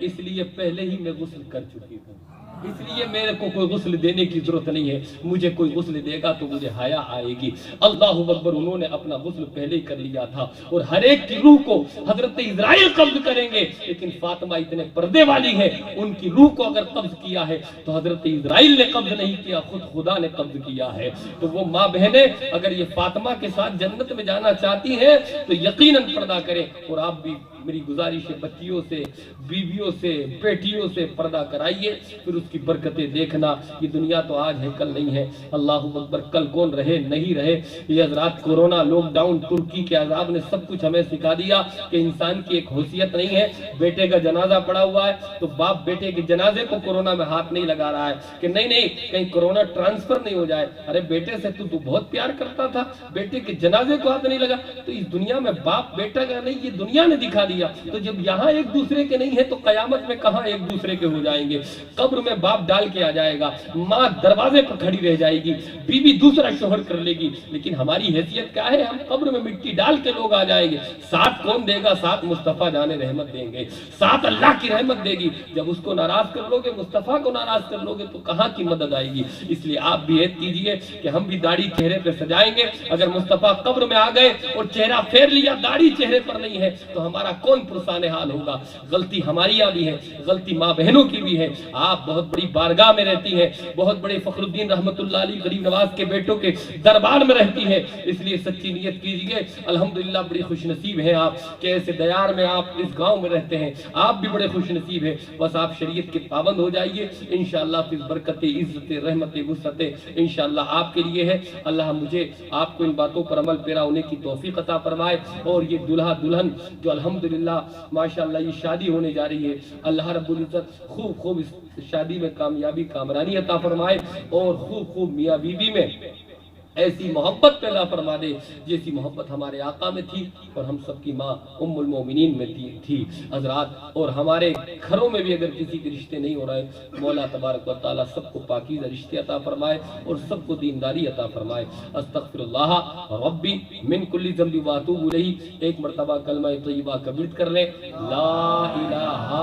اس لیے پہلے ہی میں غسل کر چکی ہوں، اس لیے میرے کو کوئی غسل دینے کی ضرورت نہیں ہے، مجھے کوئی غسل دے گا تو مجھے حیا آئے گی۔ اللہ اکبر، انہوں نے اپنا غسل پہلے ہی کر لیا تھا، اور ہر ایک کی روح کو حضرت اسرائیل قبض کریں گے، لیکن فاطمہ اتنے پردے والی ہے، ان کی روح کو اگر قبض کیا ہے تو حضرت اسرائیل نے قبض نہیں کیا، خود خدا نے قبض کیا ہے۔ تو وہ ماں بہنیں اگر یہ فاطمہ کے ساتھ جنت میں جانا چاہتی ہیں تو یقیناً پردہ کریں، اور آپ بھی میری گزارش ہے بچیوں سے، بیویوں سے، بیٹیوں سے پردہ کرائیے، پھر اس کی برکتیں دیکھنا۔ یہ دنیا تو آج ہے کل نہیں ہے، اللہ اکبر، کل کون رہے نہیں رہے۔ یہ حضرات کورونا، لاک ڈاؤن، ترکی کے عذاب نے سب کچھ ہمیں سکھا دیا کہ انسان کی ایک حیثیت نہیں ہے۔ بیٹے کا جنازہ پڑا ہوا ہے تو باپ بیٹے کے جنازے کو کورونا میں ہاتھ نہیں لگا رہا ہے کہ نہیں نہیں کہیں کورونا ٹرانسفر نہیں ہو جائے، ارے بیٹے سے تو بہت پیار کرتا تھا، بیٹے کے جنازے کو ہاتھ نہیں لگا۔ تو اس دنیا میں باپ بیٹا کا نہیں، یہ دنیا نے دکھا دیا۔ تو جب یہاں ایک دوسرے کے نہیں ہے تو قیامت میں کہاں ایک دوسرے کے ہو جائیں گے؟ قبر میں باپ ڈال کے آ جائے گا، ماں دروازے پر کھڑی رہ جائے گی، بیوی دوسرا شوہر کر لے گی، لیکن ہماری حیثیت کیا ہے؟ ہم قبر میں مٹی ڈال کے لوگ آ جائیں گے۔ ساتھ کون دے گا؟ ساتھ مصطفیٰ جان رحمت دیں گے، ساتھ اللہ کی رحمت دے گی۔ جب اس کو ناراض کر لو گے، مصطفیٰ کو ناراض کر لو گے تو کہاں کی مدد آئے گی؟ اس لیے آپ بھی عہد کیجئے کہ ہم بھی داڑھی چہرے پہ سجائیں گے۔ اگر مصطفیٰ قبر میں آ گئے اور چہرہ پھیر لیا، داڑھی چہرے پر نہیں ہے، تو ہمارا کون پرسان حال ہوگا؟ غلطی ہماری بھی ہے، غلطی ماں بہنوں کی بھی ہے۔ آپ بہت بڑی بارگاہ میں رہتی ہیں، بہت بڑے فخر الدین رحمت اللہ علیہ غریب نواز کے بیٹوں کے دربار میں رہتی ہیں، اس لیے سچی نیت کیجئے۔ الحمدللہ بڑی خوش نصیب ہیں آپ کہ ایسے دیار میں آپ اس گاؤں میں رہتے ہیں، آپ بھی بڑے خوش نصیب ہیں۔ بس آپ شریعت کے پابند ہو جائیے، انشاءاللہ پھر برکت، عزت، رحمت، وسعت انشاءاللہ آپ کے لیے ہے۔ اللہ مجھے آپ کو ان باتوں پر عمل پیرا ہونے کی توفیق عطا فرمائے، اور یہ دلہا دلہن جو الحمدللہ ماشاءاللہ یہ شادی ہونے جا رہی ہے، اللہ رب العزت خوب اس شادی میں کامیابی کامرانی عطا فرمائے، اور خوب میاں بیوی میں ایسی محبت پیدا فرما دے جیسی محبت ہمارے آقا میں تھی اور ہم سب کی ماں ام المومنین میں تھی حضرات۔ اور ہمارے گھروں میں بھی اگر کسی کے رشتے نہیں ہو رہے، مولا تبارک و تعالیٰ سب کو پاکیزہ رشتے عطا فرمائے اور سب کو دینداری عطا فرمائے۔ استغفر اللہ ربی من کل ذنب واتوب الیہ، ایک مرتبہ کلمہ طیبہ کا ورد کر لیں، لا الہ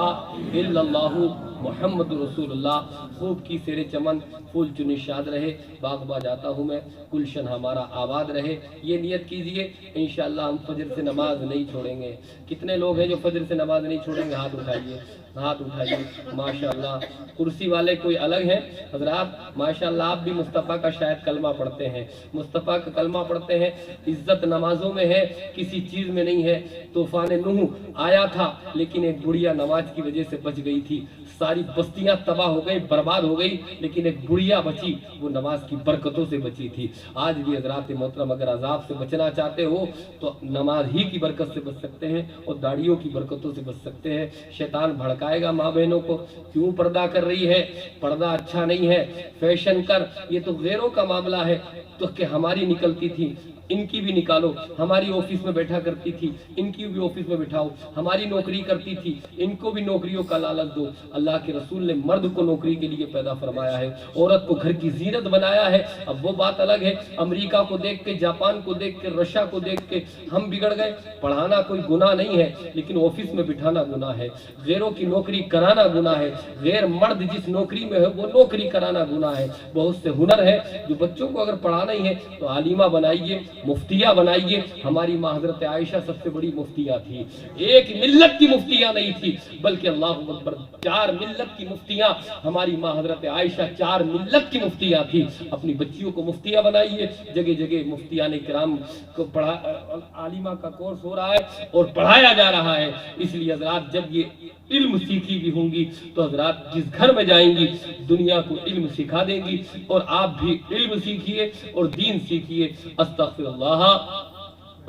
الا اللہ محمد رسول اللہ۔ خوب کی سیر چمن پھول چنی شاد رہے، باغ با جاتا ہوں میں، گلشن ہمارا آباد رہے۔ یہ نیت کیجئے انشاءاللہ ہم فجر سے نماز نہیں چھوڑیں گے۔ کتنے لوگ ہیں جو فجر سے نماز نہیں چھوڑیں گے؟ ہاتھ اٹھائیے، ہاتھ اٹھائیے۔ ماشاءاللہ کرسی والے کوئی الگ ہیں حضرات، ماشاءاللہ آپ بھی مصطفیٰ کا شاید کلمہ پڑھتے ہیں، مصطفیٰ کا کلمہ پڑھتے ہیں۔ عزت نمازوں میں ہے، کسی چیز میں نہیں ہے۔ طوفان نوح آیا تھا لیکن ایک بڑھیا نماز کی وجہ سے بچ گئی تھی، ساری بستیاں تباہ ہو گئی، برباد ہو گئی، لیکن ایک بڑھیا بچی، وہ نماز کی برکتوں سے بچی تھی۔ آج بھی حضرات محترم اگر عذاب سے بچنا چاہتے ہو تو نماز ہی کی برکت سے بچ سکتے ہیں اور داڑھیوں کی برکتوں سے بچ سکتے ہیں۔ شیطان بھڑکائے گا ماں بہنوں کو، کیوں پردہ کر رہی ہے، پردہ اچھا نہیں ہے، فیشن کر، یہ تو غیروں کا معاملہ ہے، تو کہ ہماری نکلتی تھی ان کی بھی نکالو، ہماری آفس میں بیٹھا کرتی تھی ان کی بھی آفس میں بٹھاؤ، ہماری نوکری کرتی تھی ان کو بھی نوکریوں کا لالچ دو۔ اللہ کے رسول نے مرد کو نوکری کے لیے پیدا فرمایا ہے، عورت کو گھر کی زینت بنایا ہے۔ اب وہ بات الگ ہے، امریکہ کو دیکھ کے، جاپان کو دیکھ کے، رشیا کو دیکھ کے ہم بگڑ گئے۔ پڑھانا کوئی گناہ نہیں ہے، لیکن آفس میں بٹھانا گناہ ہے، غیروں کی نوکری کرانا گناہ ہے، غیر مرد جس نوکری میں ہے وہ نوکری کرانا گناہ ہے۔ بہت سے ہنر ہے جو بچوں کو اگر پڑھانا ہی ہے تو عالمہ بنائیے، مفتیہ بنائیے۔ ہماری ماں حضرت عائشہ سب سے بڑی مفتیہ تھی، ایک ملت کی مفتیہ نہیں تھی بلکہ اللہ اکبر 4 ملت کی مفتیاں ہماری ماں حضرت عائشہ 4 ملت کی مفتیہ تھی۔ اپنی بچیوں کو مفتیہ بنائیے، جگہ جگہ مفتیان کرام کو عالمہ کا کورس ہو رہا ہے اور پڑھایا جا رہا ہے۔ اس لیے حضرات جب یہ علم سیکھی بھی ہوں گی تو حضرات جس گھر میں جائیں گی دنیا کو علم سکھا دیں گی، اور آپ بھی علم سیکھیے اور دین سیکھیے۔ استغفر اللہ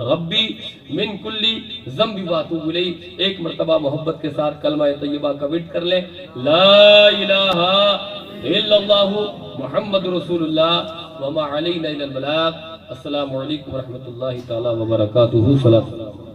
ربی من کلی ذنب واتوب الیہ۔ ایک مرتبہ محبت کے ساتھ کلمہ طیبہ کا ورد کر لیں، لا الہ الا اللہ محمد رسول اللہ وما علینا الا البلاغ۔ السلام علیکم ورحمۃ اللہ تعالی وبرکاتہ۔ صلاۃ